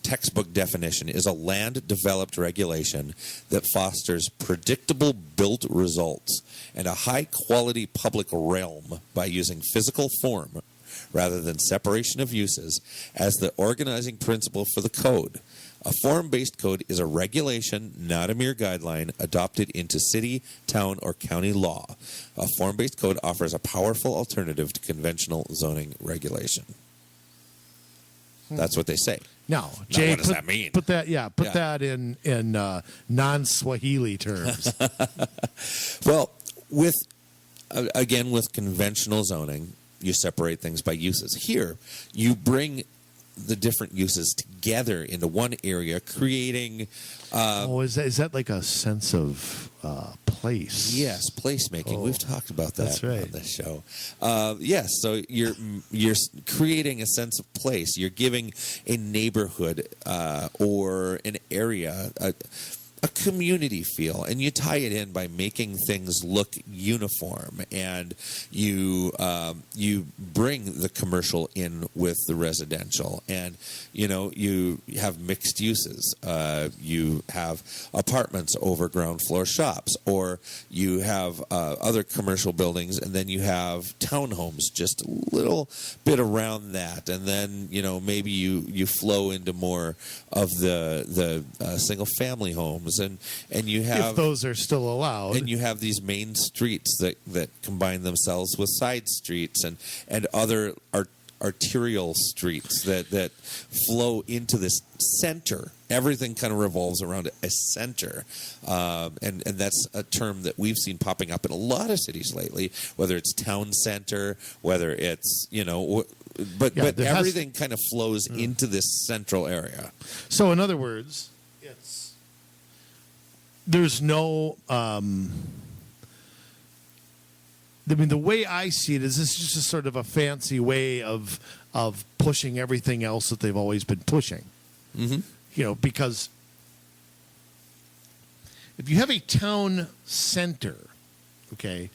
textbook definition, is a land-developed regulation that fosters predictable built results and a high-quality public realm by using physical form rather than separation of uses as the organizing principle for the code. A form-based code is a regulation, not a mere guideline, adopted into city, town, or county law. A form-based code offers a powerful alternative to conventional zoning regulation. That's what they say. Now, Jay, what does that mean? Put that in non-Swahili terms. Well, with conventional zoning, you separate things by uses. Here, you bring the different uses together into one area, creating. Is that like a sense of place? Yes, placemaking. We've talked about that That's right. on this show. Yes, so you're creating a sense of place. You're giving a neighborhood or an area a community feel, and you tie it in by making things look uniform, and you bring the commercial in with the residential, and you have mixed uses. You have apartments over ground floor shops, or you have other commercial buildings, and then you have townhomes just a little bit around that, and then maybe you flow into more of the single family homes. And you have, if those are still allowed, and you have these main streets that combine themselves with side streets and other arterial streets that flow into this center. Everything kind of revolves around a center, and that's a term that we've seen popping up in a lot of cities lately. Whether it's town center, whether it's but everything kind of flows into this central area. So, in other words, there's no. The way I see it is this is just a sort of a fancy way of pushing everything else that they've always been pushing. Mm-hmm. Because if you have a town center, okay,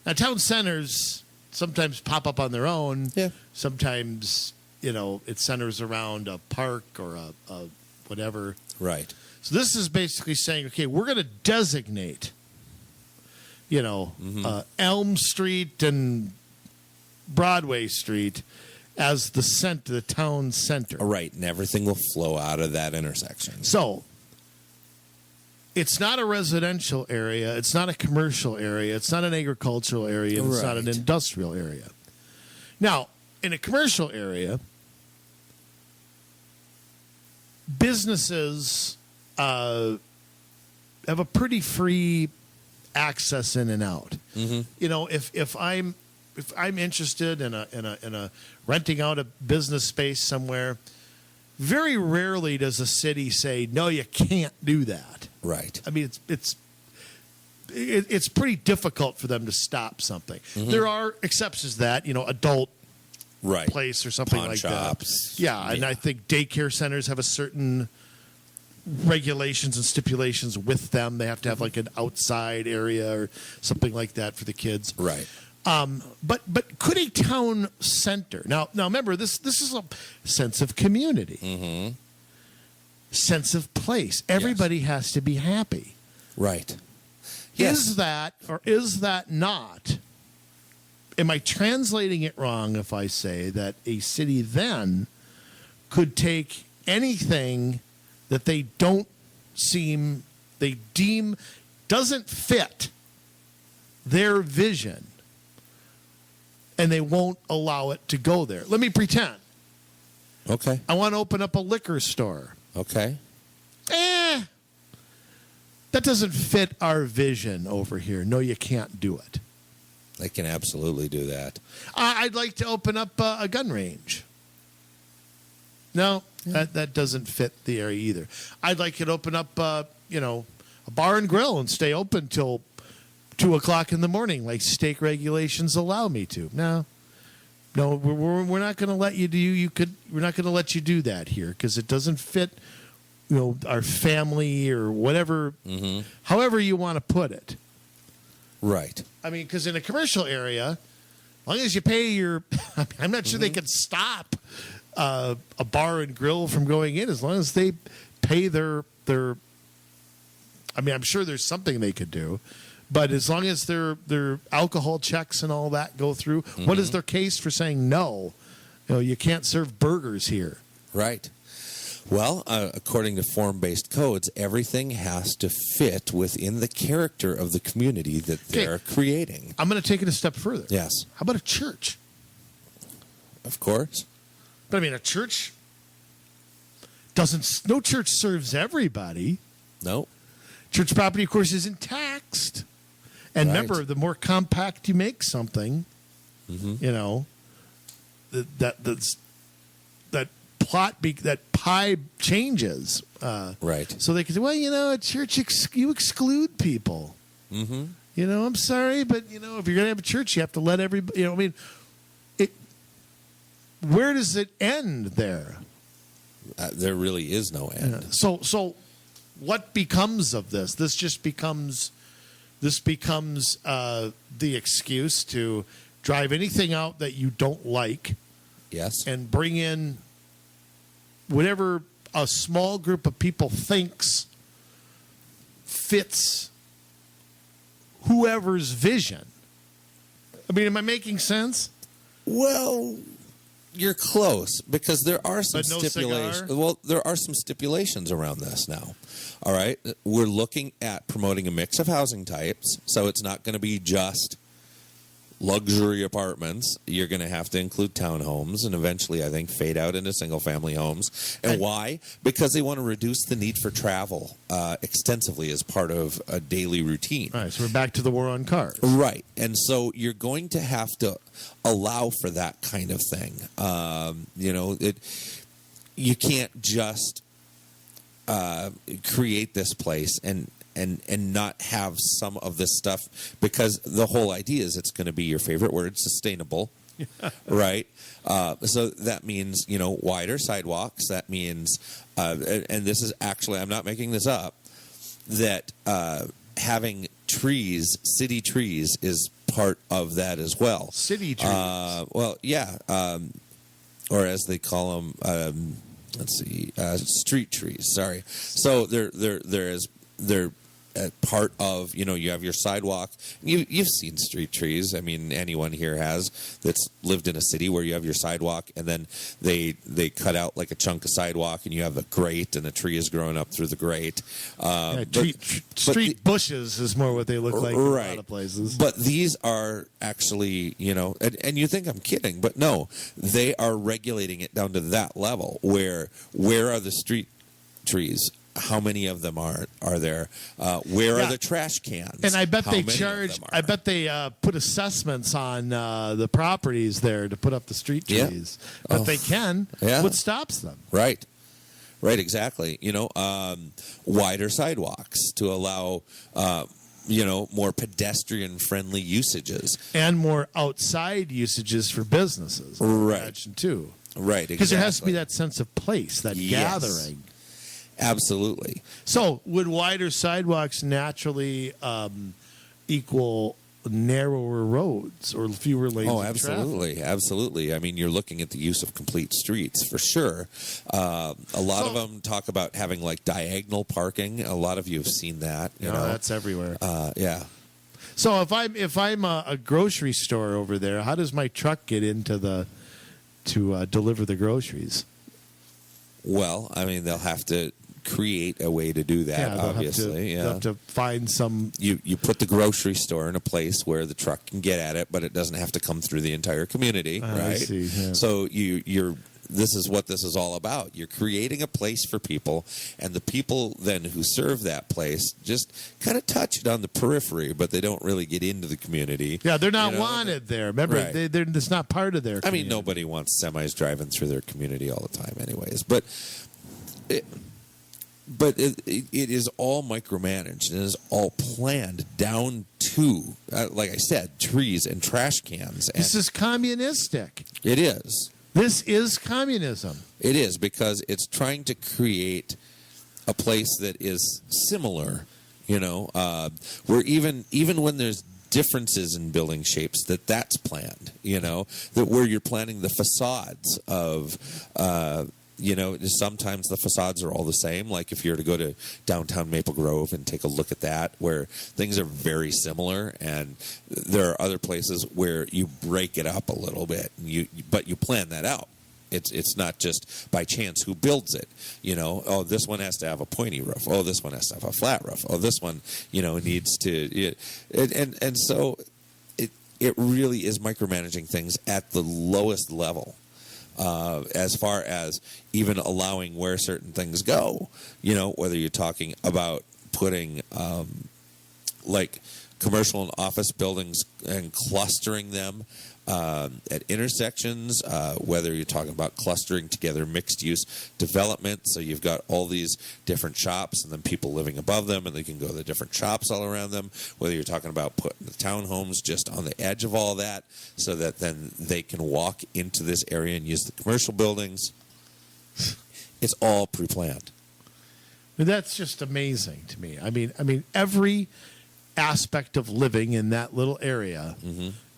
now town centers sometimes pop up on their own. Yeah. Sometimes it centers around a park or a whatever. Right. So this is basically saying, okay, we're going to designate, Elm Street and Broadway Street as the town center. Right, and everything will flow out of that intersection. So it's not a residential area. It's not a commercial area. It's not an agricultural area. And It's not an industrial area. Now, in a commercial area, businesses have a pretty free access in and out. Mm-hmm. If I'm interested in a renting out a business space somewhere, very rarely does a city say no, you can't do that. Right. I mean, it's pretty difficult for them to stop something. Mm-hmm. There are exceptions to that, adult place or something like shops. that. Yeah, and I think daycare centers have a certain regulations and stipulations with them. They have to have like an outside area or something like that for the kids. Right. But could a town center now remember this is a sense of community, mm-hmm. sense of place. Everybody has to be happy. Right. Yes. Is that or is that not? Am I translating it wrong if I say that a city then could take anything that they deem doesn't fit their vision, and they won't allow it to go there? Let me pretend. Okay. I want to open up a liquor store. Okay. That doesn't fit our vision over here. No, you can't do it. They can absolutely do that. I'd like to open up a gun range. No, that doesn't fit the area either. I'd like you to open up, a bar and grill and stay open till 2:00 in the morning, like state regulations allow me to. No, we're not going to let you do. We're not going to let you do that here because it doesn't fit, our family or whatever. Mm-hmm. However you want to put it. Right. I mean, because in a commercial area, as long as you pay your, I'm not sure they can stop a bar and grill from going in as long as they pay their. I mean, I'm sure there's something they could do, but as long as their alcohol checks and all that go through, what is their case for saying no? You can't serve burgers here. Right. Well, according to form-based codes, everything has to fit within the character of the community that they're creating. I'm going to take it a step further. Yes. How about a church? Of course. But I mean, a church no church serves everybody. No. Church property, of course, isn't taxed. And remember, the more compact you make something, that pie changes. Right. So they can say, well, at church you exclude people. Mm-hmm. I'm sorry, but if you're going to have a church, you have to let everybody. Where does it end there? There really is no end. Yeah. So, what becomes of this? This becomes the excuse to drive anything out that you don't like. Yes. And bring in whatever a small group of people thinks fits whoever's vision. I mean, am I making sense? Well, you're close because there are some no stipulations. cigar? Well, there are some stipulations around this now. All right, we're looking at promoting a mix of housing types, so it's not going to be just luxury apartments. You're going to have to include townhomes and eventually, I think, fade out into single-family homes. And why? Because they want to reduce the need for travel extensively as part of a daily routine. All right, so we're back to the war on cars. Right. And so you're going to have to allow for that kind of thing. You can't just create this place and not have some of this stuff, because the whole idea is it's going to be your favorite word, sustainable, right? So that means, wider sidewalks. That means, and this is actually, I'm not making this up, that having trees, city trees, is part of that as well. City trees. Well, yeah. Or as they call them, street trees. Sorry. So they're part of, you have your sidewalk. You've seen street trees. I mean, anyone here has that's lived in a city where you have your sidewalk and then they cut out like a chunk of sidewalk and you have a grate and a tree is growing up through the grate. Street bushes is more what they look like in a lot of places. But these are actually, and you think I'm kidding, but no, they are regulating it down to that level where are the street trees? How many of them are there? Where are the trash cans? And I bet How they many charge. of them are? I bet they put assessments on the properties there to put up the street trees. Yeah. But they can. Yeah. What stops them? Right, exactly. Wider sidewalks to allow, more pedestrian-friendly usages. And more outside usages for businesses. Right. Imagine too. Right, exactly. Because there has to be that sense of place, that gathering. Absolutely. So, would wider sidewalks naturally equal narrower roads or fewer lanes of traffic? Absolutely. I mean, you're looking at the use of complete streets for sure. A lot of them talk about having like diagonal parking. A lot of you have seen that. You know, that's everywhere. Yeah. So if I'm a grocery store over there, how does my truck get into to deliver the groceries? Well, I mean, they'll have to create a way to do that, obviously. They'll have to find some... You put the grocery store in a place where the truck can get at it, but it doesn't have to come through the entire community, right? I see, yeah. So this is what this is all about. You're creating a place for people, and the people then who serve that place just kind of touch it on the periphery, but they don't really get into the community. Yeah, they're not wanted there. Remember, right. It's not part of their community. I mean, nobody wants semis driving through their community all the time anyways, but it is all micromanaged and it is all planned down to, like I said, trees and trash cans. And this is communistic. It is. This is communism. It is, because it's trying to create a place that is similar, where even when there's differences in building shapes, that's planned, that where you're planning the facades of, sometimes the facades are all the same. Like if you were to go to downtown Maple Grove and take a look at that, where things are very similar, and there are other places where you break it up a little bit, but you plan that out. It's not just by chance who builds it. Oh, this one has to have a pointy roof. Oh, this one has to have a flat roof. Oh, this one, needs to. And so it really is micromanaging things at the lowest level. As far as even allowing where certain things go, whether you're talking about putting like commercial and office buildings and clustering them at intersections, whether you're talking about clustering together mixed-use development, so you've got all these different shops and then people living above them, and they can go to the different shops all around them, whether you're talking about putting the townhomes just on the edge of all that so that then they can walk into this area and use the commercial buildings. It's all pre-planned. That's just amazing to me. I mean, every aspect of living in that little area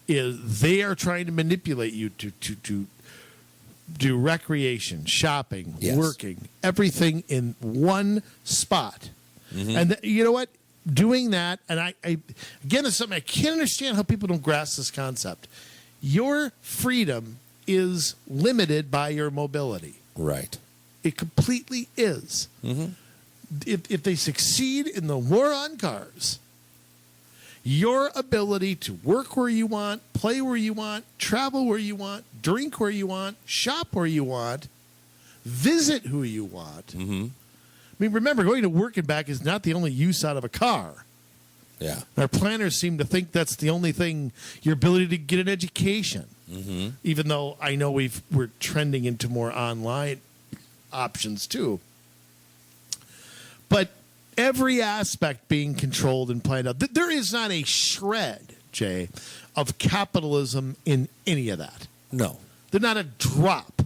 is they are trying to manipulate you to do recreation, shopping, Yes. working, everything in one spot. And you know what? Doing that, and I again, it's something I can't understand how people don't grasp this concept. Your freedom is limited by your mobility. Right. It completely is. If they succeed in the war on cars, your ability to work where you want, play where you want, travel where you want, drink where you want, shop where you want, visit who you want. I mean, remember, going to work and back is not the only use out of a car. Yeah. Our planners seem to think that's the only thing, your ability to get an education. Even though I know we're trending into more online options too. But every aspect being controlled and planned out. There is not a shred, Jay, of capitalism in any of that. No. There's not a drop.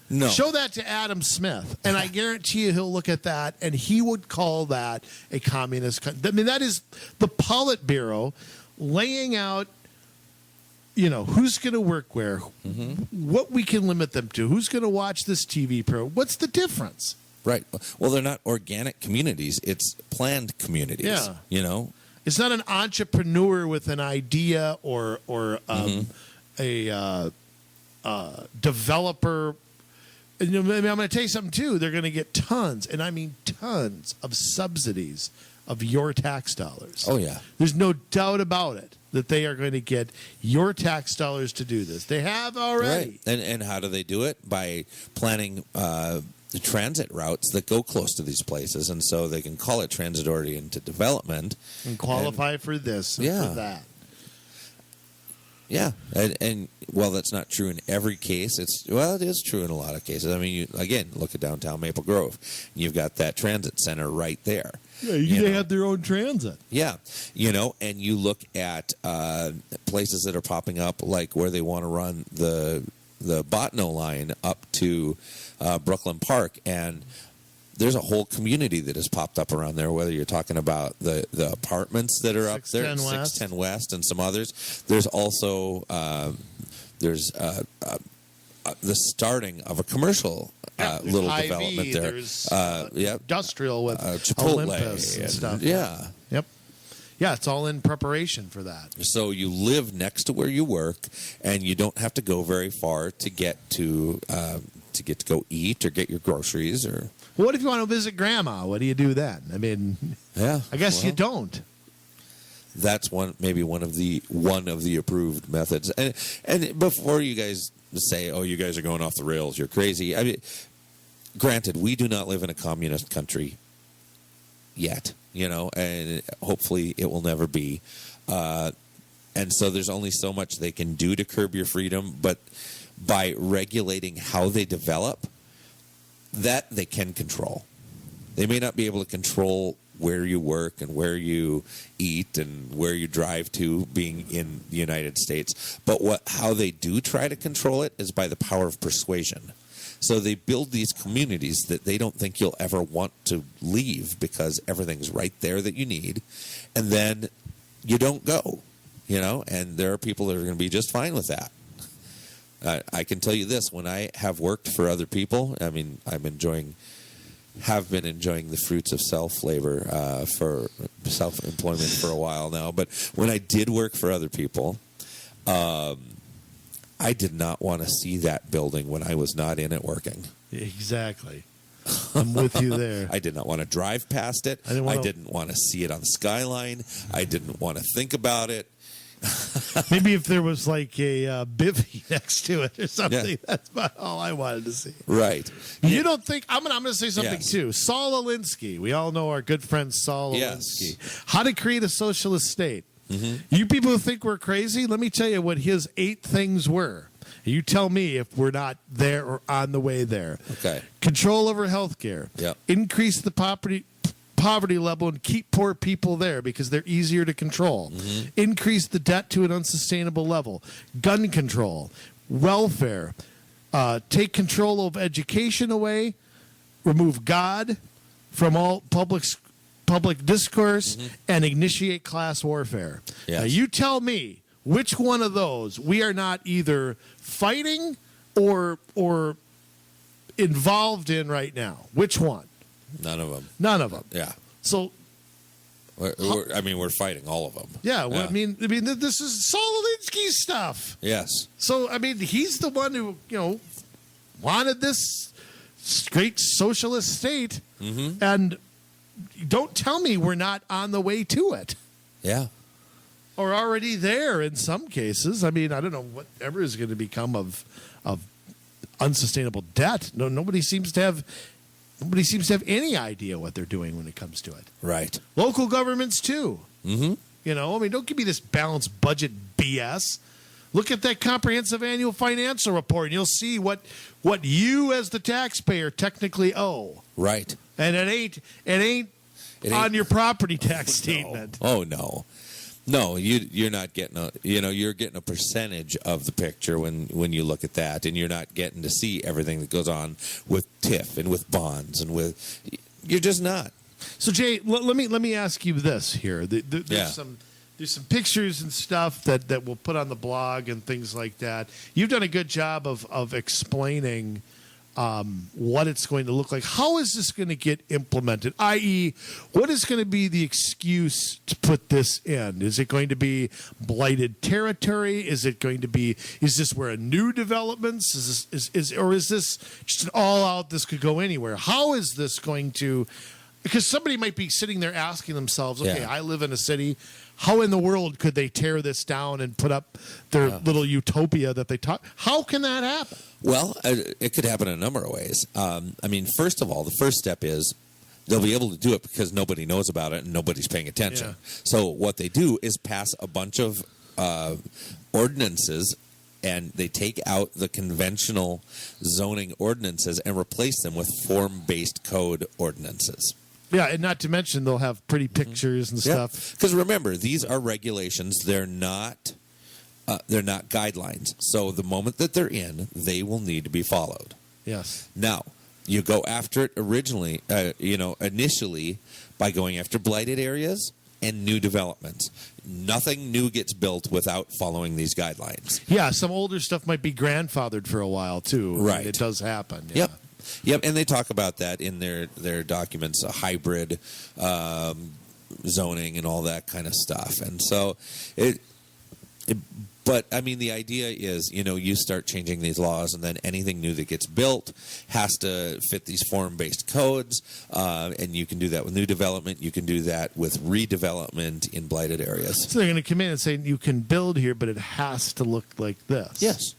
No. Show that to Adam Smith, and I guarantee you he'll look at that and he would call that a communist country. I mean, that is the Politburo laying out, who's going to work where, what we can limit them to, who's going to watch this TV program. What's the difference? Right. Well, they're not organic communities. It's planned communities. Yeah. It's not an entrepreneur with an idea or a developer. And, I'm going to tell you something, too. They're going to get tons, and I mean tons, of subsidies of your tax dollars. Oh, yeah. There's no doubt about it that they are going to get your tax dollars to do this. They have already. Right. And how do they do it? By planning the transit routes that go close to these places, and so they can call it transit-oriented development. And qualify for this and for that. Yeah, and well, that's not true in every case. It is true in a lot of cases. I mean, again, look at downtown Maple Grove. You've got that transit center right there. Yeah, they have their own transit. Yeah, and you look at places that are popping up, like where they want to run the Botno line up to Brooklyn Park, and there's a whole community that has popped up around there, whether you're talking about the apartments that are up there, 610 West and some others. There's also the starting of a little development there. There's industrial with Chipotle Olympus and stuff. Yeah. Yep. Yeah, it's all in preparation for that. So you live next to where you work, and you don't have to go very far to get to go eat or get your groceries. Or what if you want to visit Grandma? What do you do then? I mean, I guess you don't. That's maybe one of the approved methods. And before you guys say, "Oh, you guys are going off the rails, you're crazy." I mean, granted, we do not live in a communist country yet, and hopefully it will never be. And so there's only so much they can do to curb your freedom, but by regulating how they develop, that they can control. They may not be able to control where you work and where you eat and where you drive to, being in the United States, but how they do try to control it is by the power of persuasion. So they build these communities that they don't think you'll ever want to leave because everything's right there that you need, and then you don't go, and there are people that are going to be just fine with that. I can tell you this: when I have worked for other people, I mean, have been enjoying the fruits of self-labor for self-employment for a while now. But when I did work for other people, I did not want to see that building when I was not in it working. Exactly. I'm with you there. I did not want to drive past it. I didn't want to see it on the skyline. I didn't want to think about it. Maybe if there was like a bivvy next to it or something, that's about all I wanted to see. Right. You don't think I'm going to say something too. Saul Alinsky. We all know our good friend Saul Alinsky. How to Create a Socialist State. You people who think we're crazy, let me tell you what his 8 things were. You tell me if we're not there or on the way there. Okay. Control over health care. Yep. Increase the poverty level and keep poor people there because they're easier to control. Increase the debt to an unsustainable level. Gun control. Welfare. Take control of education away. Remove God from all public discourse and initiate class warfare. Yes. Now, you tell me which one of those we are not either fighting or involved in right now. Which one? None of them. None of them. Yeah. So, we're fighting all of them. yeah, well, I mean, this is Saul Alinsky's stuff. Yes. So, I mean, he's the one who, wanted this great socialist state, and don't tell me we're not on the way to it. Yeah. Or already there in some cases. I mean, I don't know whatever is going to become of unsustainable debt. Nobody seems to have any idea what they're doing when it comes to it. Right. Local governments too. Mm-hmm. Don't give me this balanced budget BS. Look at that comprehensive annual financial report, and you'll see what you as the taxpayer technically owe. Right. And it ain't on your property tax statement. Oh no. No, you're not getting you're getting a percentage of the picture when you look at that, and you're not getting to see everything that goes on with TIF and with bonds and you're just not. So Jay, let me ask you this here. There's some pictures and stuff that we'll put on the blog and things like that. You've done a good job of explaining what it's going to look like. How is this going to get implemented? I.e., what is going to be the excuse to put this in? Is it going to be blighted territory? Is this where a new developments? Or is this just an all-out, this could go anywhere? How is this going to... Because somebody might be sitting there asking themselves, okay, I live in a city. How in the world could they tear this down and put up their little utopia that they talk? How can that happen? Well, it could happen in a number of ways. First of all, the first step is they'll be able to do it because nobody knows about it and nobody's paying attention. Yeah. So what they do is pass a bunch of ordinances, and they take out the conventional zoning ordinances and replace them with form-based code ordinances. Yeah, and not to mention they'll have pretty pictures and stuff. Because remember, these are regulations. They're not guidelines. So the moment that they're in, they will need to be followed. Yes. Now, you go after it initially by going after blighted areas and new developments. Nothing new gets built without following these guidelines. Yeah, some older stuff might be grandfathered for a while too. Right. It does happen. Yeah. Yep, and they talk about that in their documents, a hybrid zoning and all that kind of stuff. And so but I mean, the idea is, you start changing these laws, and then anything new that gets built has to fit these form-based codes, and you can do that with new development. You can do that with redevelopment in blighted areas. So they're going to come in and say, you can build here, but it has to look like this. Yes.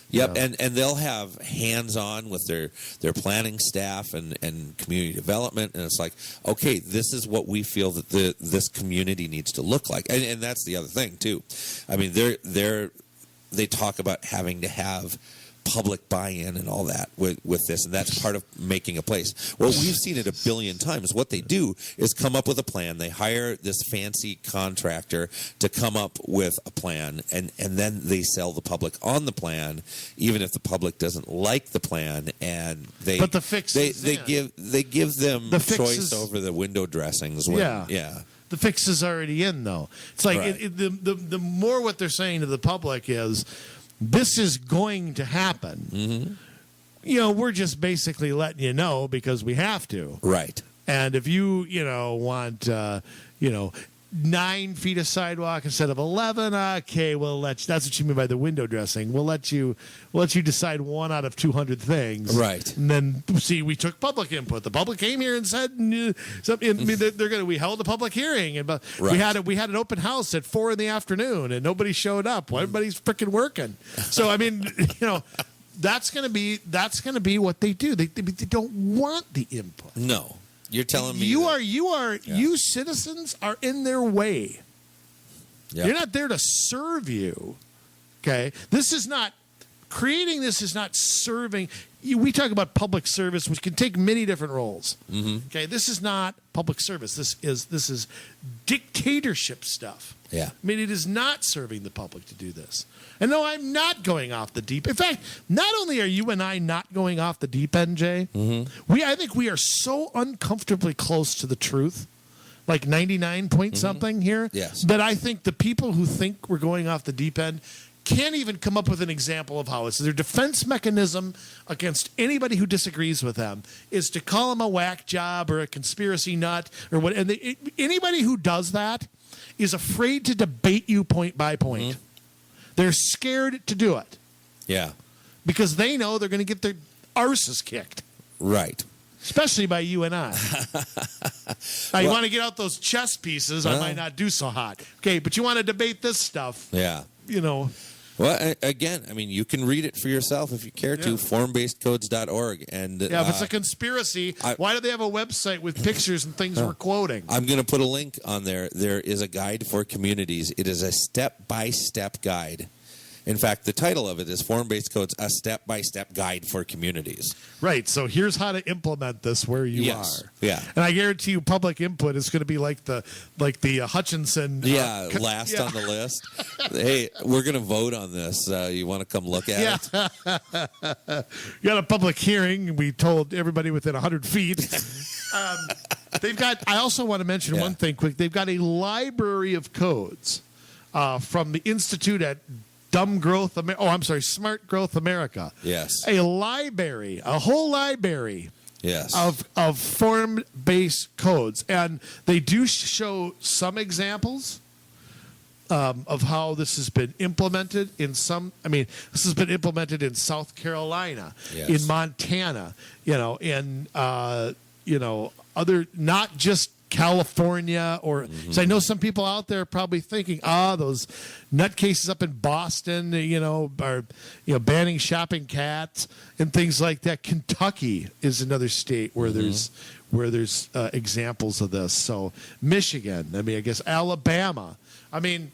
Yep, and they'll have hands-on with their planning staff and community development, and it's like, okay, this is what we feel that this community needs to look like, and that's the other thing too. I mean, they talk about having to have public buy-in and all that with this, and that's part of making a place. Well, we've seen it a billion times. What they do is come up with a plan. They hire this fancy contractor to come up with a plan, and then they sell the public on the plan, even if the public doesn't like the plan. And but the fix they give them the choice over the window dressings. Yeah. The fix is already in, though. It's like the more what they're saying to the public is, this is going to happen. Mm-hmm. We're just basically letting you know because we have to. Right. And if you, want, 9 feet of sidewalk instead of 11, okay, we'll let you. That's what you mean by the window dressing. We'll let you decide 1 out of 200 things. Right. And then we took public input. The public came here and said something. We held a public hearing, and we had an open house at 4 p.m, and nobody showed up. Well, everybody's freaking working. So I mean, that's gonna be what they do. They don't want the input. No. You're telling me you citizens are in their way. Yeah. You're not there to serve you. Okay? This is not creating. This is not serving. We talk about public service, which can take many different roles. Mm-hmm. Okay, this is not public service. This is dictatorship stuff. Yeah. I mean, it is not serving the public to do this. And no, I'm not going off the deep. In fact, not only are you and I not going off the deep end, Jay, I think we are so uncomfortably close to the truth, like 99 point something here, Yes. that I think the people who think we're going off the deep end can't even come up with an example of how it's their defense mechanism against anybody who disagrees with them is to call them a whack job or a conspiracy nut or what. And anybody who does that is afraid to debate you point by point. They're scared to do it Yeah. because they know they're going to get their arses kicked, Right. especially by you and I. Now, you want to get out those chess pieces, I might not do so hot. Okay, but you want to debate this stuff, Yeah. you know. Well, again, I mean, you can read it for yourself if you care to. Yeah. Formbasedcodes.org. And Yeah, if it's a conspiracy, why do they have a website with pictures and things we're quoting? I'm going to put a link on there. There is a guide for communities. It is a step-by-step guide. In fact, the title of it is Form-Based Codes, a step-by-step guide for communities. Right, so here's how to implement this where you are. Yeah. And I guarantee you public input is going to be like the Hutchinson. Last on the list. Hey, we're going to vote on this. You want to come look at it? You got a public hearing. We told everybody within 100 feet. They've got, I also want to mention one thing quick. They've got a library of codes from the Institute at Smart Growth America. Yes. A library, a whole library. Yes. Of form-based codes, and they do show some examples of how this has been implemented in some. I mean, this has been implemented in South Carolina, in Montana, in other, not just California, or so I know some people out there are probably thinking, those nutcases up in Boston, are banning shopping cats and things like that. Kentucky is another state where there's examples of this. So Michigan, I mean, I guess Alabama. I mean,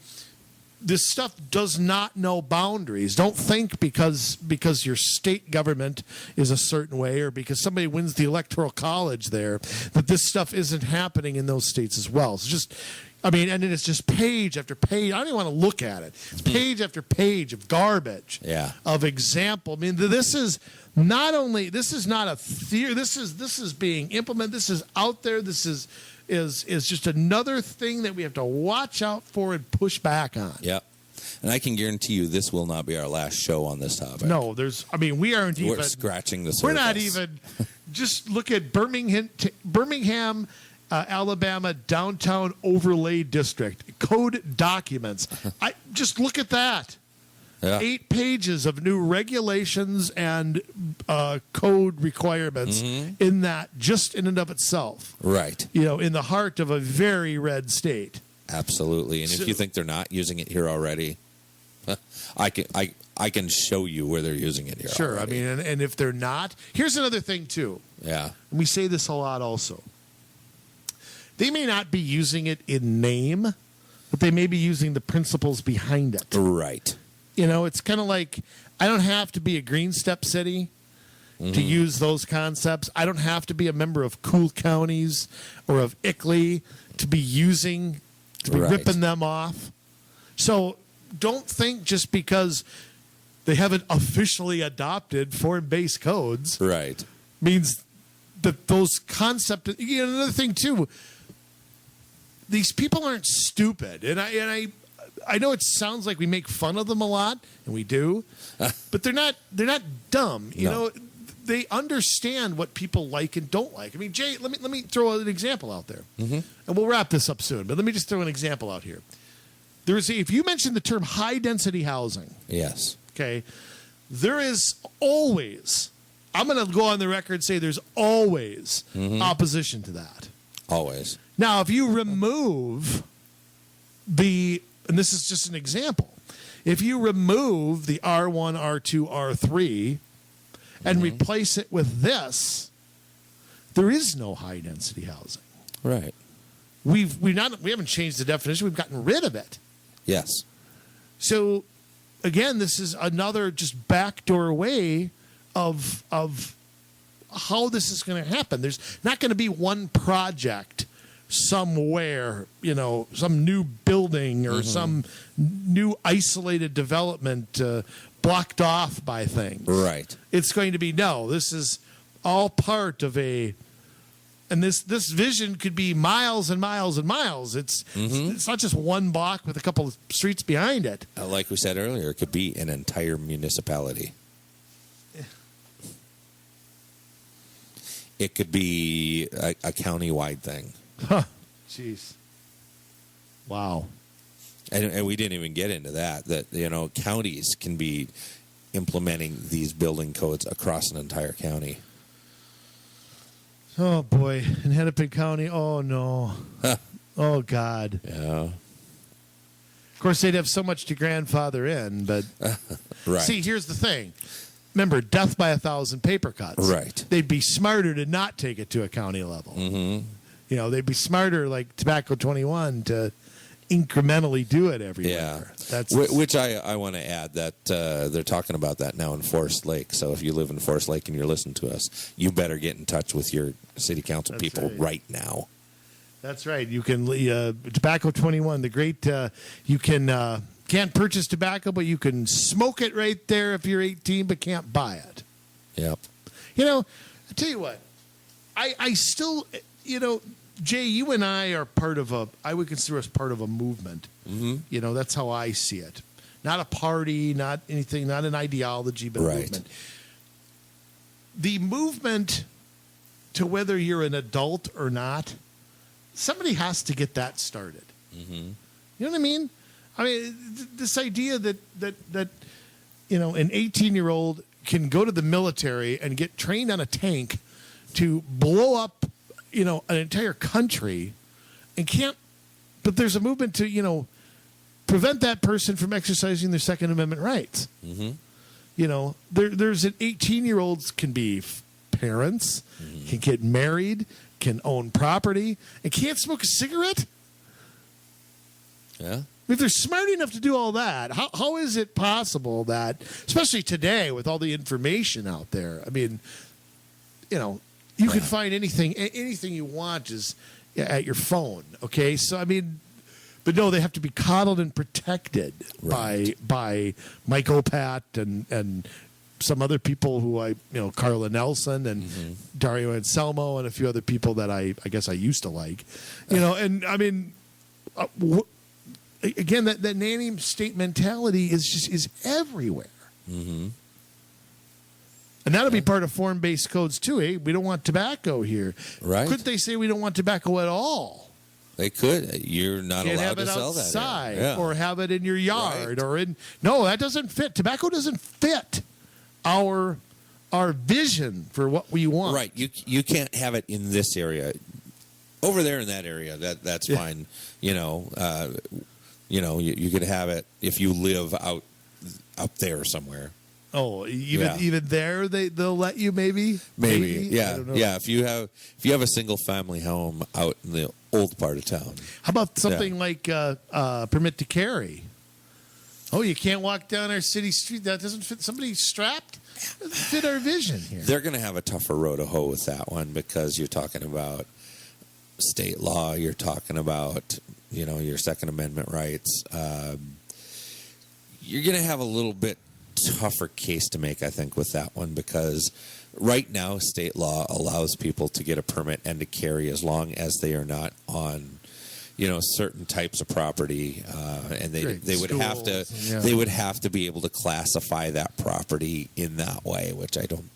this stuff does not know boundaries. Don't think because your state government is a certain way or because somebody wins the electoral college there that this stuff isn't happening in those states as well. It's and then it's just page after page. I don't even want to look at it. It's page after page of garbage. Yeah. Of example. I mean, this is not a theory. This is being implemented. This is out there. This is just another thing that we have to watch out for and push back on. Yep. And I can guarantee you this will not be our last show on this topic. No, we aren't even. We're scratching the surface. We're not even. Just look at Birmingham, Alabama Downtown Overlay District code documents. Just look at that. Yeah. 8 pages of new regulations and code requirements in that, just in and of itself. Right. In the heart of a very red state. Absolutely. And if you think they're not using it here already, I can show you where they're using it here. Sure. already. I mean, and if they're not, here's another thing too. Yeah. And we say this a lot also. They may not be using it in name, but they may be using the principles behind it. Right. It's kind of like, I don't have to be a Green Step City to use those concepts. I don't have to be a member of Cool Counties or of ICLEI to be ripping them off. So don't think just because they haven't officially adopted form-based codes means that those concepts. Another thing too, these people aren't stupid, and I know it sounds like we make fun of them a lot, and we do, but they're not dumb. They understand what people like and don't like. I mean, Jay, let me throw an example out there, and we'll wrap this up soon. But let me just throw an example out here. If you mention the term high density housing, yes, okay, there is always. I'm going to go on the record and say there's always opposition to that. Always. Now, if you remove and this is just an example, if you remove the R1, R2, R3 and replace it with this, there is no high density housing. Right. We haven't changed the definition. We've gotten rid of it. Yes. So, again, this is another just backdoor way of how this is going to happen. There's not going to be one project somewhere, some new building or some new isolated development blocked off by things. Right. It's going to be, no, this is all part of and this vision could be miles and miles and miles. It's not just one block with a couple of streets behind it. Like we said earlier, it could be an entire municipality. It could be a county-wide thing. Huh. Jeez. Wow. And we didn't even get into that counties can be implementing these building codes across an entire county. Oh, boy. In Hennepin County, oh, no. Oh, God. Yeah. Of course, they'd have so much to grandfather in, but... Right. See, here's the thing. Remember, death by 1,000 paper cuts. Right. They'd be smarter to not take it to a county level. Mm-hmm. They'd be smarter, like Tobacco 21, to incrementally do it everywhere. Yeah. Which I want to add that they're talking about that now in Forest Lake. So if you live in Forest Lake and you're listening to us, you better get in touch with your city council people right now. That's right. You can Tobacco 21, the great. You can can't purchase tobacco, but you can smoke it right there if you're 18, but can't buy it. Yep. I tell you what, I still, Jay, you and I are part of I would consider us part of a movement. Mm-hmm. That's how I see it. Not a party, not anything, not an ideology, but a movement. The movement to whether you're an adult or not, somebody has to get that started. Mm-hmm. You know what I mean? This idea that an 18-year-old can go to the military and get trained on a tank to blow up, an entire country, and can't. But there's a movement to, prevent that person from exercising their Second Amendment rights. Mm-hmm. There's an 18-year-olds can be parents, can get married, can own property, and can't smoke a cigarette. Yeah. If they're smart enough to do all that, how is it possible that, especially today with all the information out there, you can find anything you want is at your phone. Okay, so but no, they have to be coddled and protected by Mike Opat and some other people who Carla Nelson and Dario Anselmo and a few other people that I guess I used to like, again, that nanny state mentality is everywhere. Mm-hmm. And that'll be part of form-based codes, too. Hey, we don't want tobacco here. Right. Couldn't they say we don't want tobacco at all? They could. You're not allowed to sell outside, that. Or have it in your yard. No, that doesn't fit. Tobacco doesn't fit our vision for what we want. Right. You can't have it in this area. Over there in that area, that's fine. You could have it if you live out there somewhere. Oh, even there they'll let you maybe. Yeah, yeah. If you have a single family home out in the old part of town. How about something like permit to carry? Oh, you can't walk down our city street. That doesn't fit. Somebody strapped. Doesn't fit our vision here. They're going to have a tougher road to hoe with that one because you're talking about state law. You're talking about your Second Amendment rights. You're going to have a little bit tougher case to make, I think, with that one because right now state law allows people to get a permit and to carry as long as they are not on certain types of property, and they would have to be able to classify that property in that way, which I don't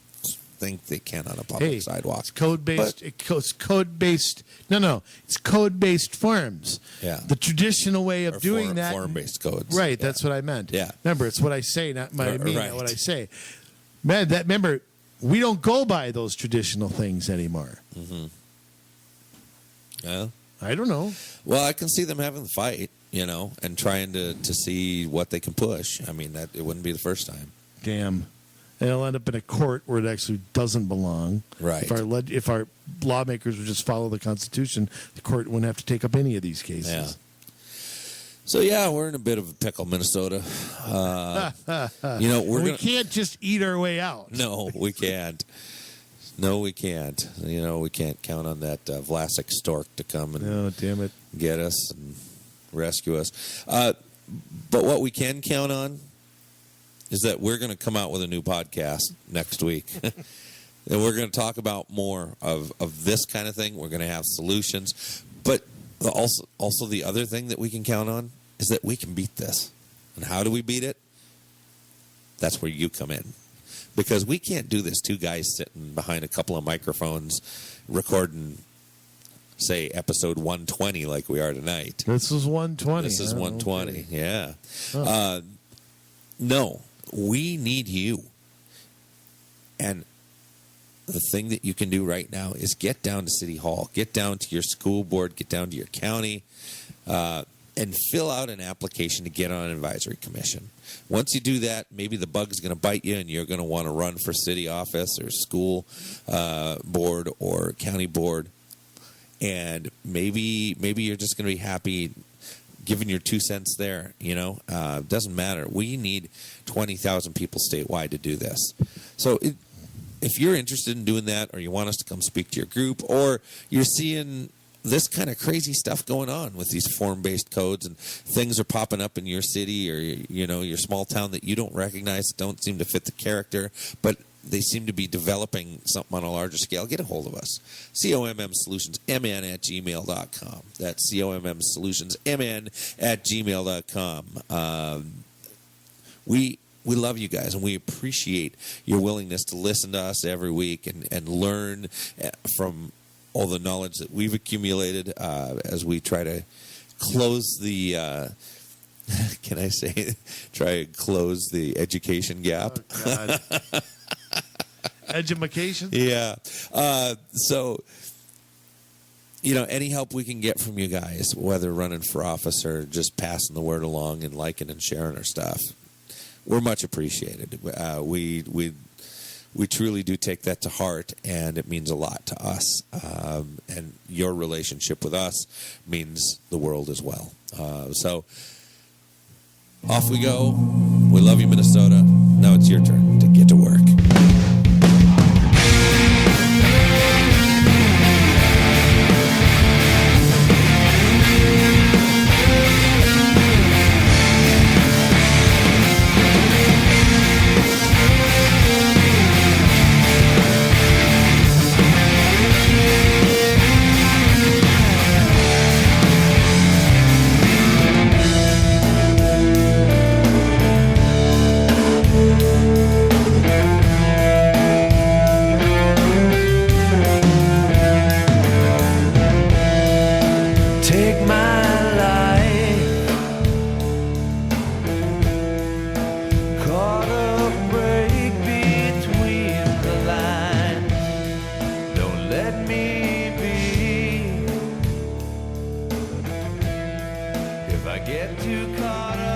think they can on a public sidewalk. It's code-based. It's code-based. No, it's code-based forms. Yeah. The traditional way of doing that. Form-based codes. Right. Yeah. That's what I meant. Yeah. Remember, it's what I say, not what I mean, not what I say. Man, remember, we don't go by those traditional things anymore. Mm-hmm. Yeah. I don't know. Well, I can see them having the fight, and trying to see what they can push. I mean, it wouldn't be the first time. Damn. And it'll end up in a court where it actually doesn't belong. Right. If our lawmakers would just follow the Constitution, the court wouldn't have to take up any of these cases. Yeah. So yeah, we're in a bit of a pickle, Minnesota. We can't just eat our way out. No, we can't. No, we can't. We can't count on that Vlasic stork to come and damn it, get us and rescue us. But what we can count on is that we're going to come out with a new podcast next week. And we're going to talk about more of this kind of thing. We're going to have solutions. But also the other thing that we can count on is that we can beat this. And how do we beat it? That's where you come in. Because we can't do this, two guys sitting behind a couple of microphones recording, say, episode 120 like we are tonight. This is 120. This is 120, okay. Yeah. Huh. No, we need you. And the thing that you can do right now is get down to City Hall, get down to your school board, get down to your county, and fill out an application to get on an advisory commission. Once you do that, maybe the bug's going to bite you and you're going to want to run for city office or school board or county board. And maybe you're just going to be happy giving your 2 cents there. Doesn't matter. We need 20,000 people statewide to do this. So if you're interested in doing that, or you want us to come speak to your group, or you're seeing this kind of crazy stuff going on with these form-based codes and things are popping up in your city or your small town that you don't recognize, don't seem to fit the character, but they seem to be developing something on a larger scale, get a hold of us. COMMsolutionsMN@gmail.com. That's COMMsolutionsMN@gmail.com. We love you guys, and we appreciate your willingness to listen to us every week and learn from all the knowledge that we've accumulated as we try to close the, can I say, try and close the education gap. Oh, God. Edumacation? Yeah. So, any help we can get from you guys, whether running for office or just passing the word along and liking and sharing our stuff, we're much appreciated. We truly do take that to heart, and it means a lot to us. And your relationship with us means the world as well. So off we go. We love you, Minnesota. Now it's your turn to get to work. If I get too caught up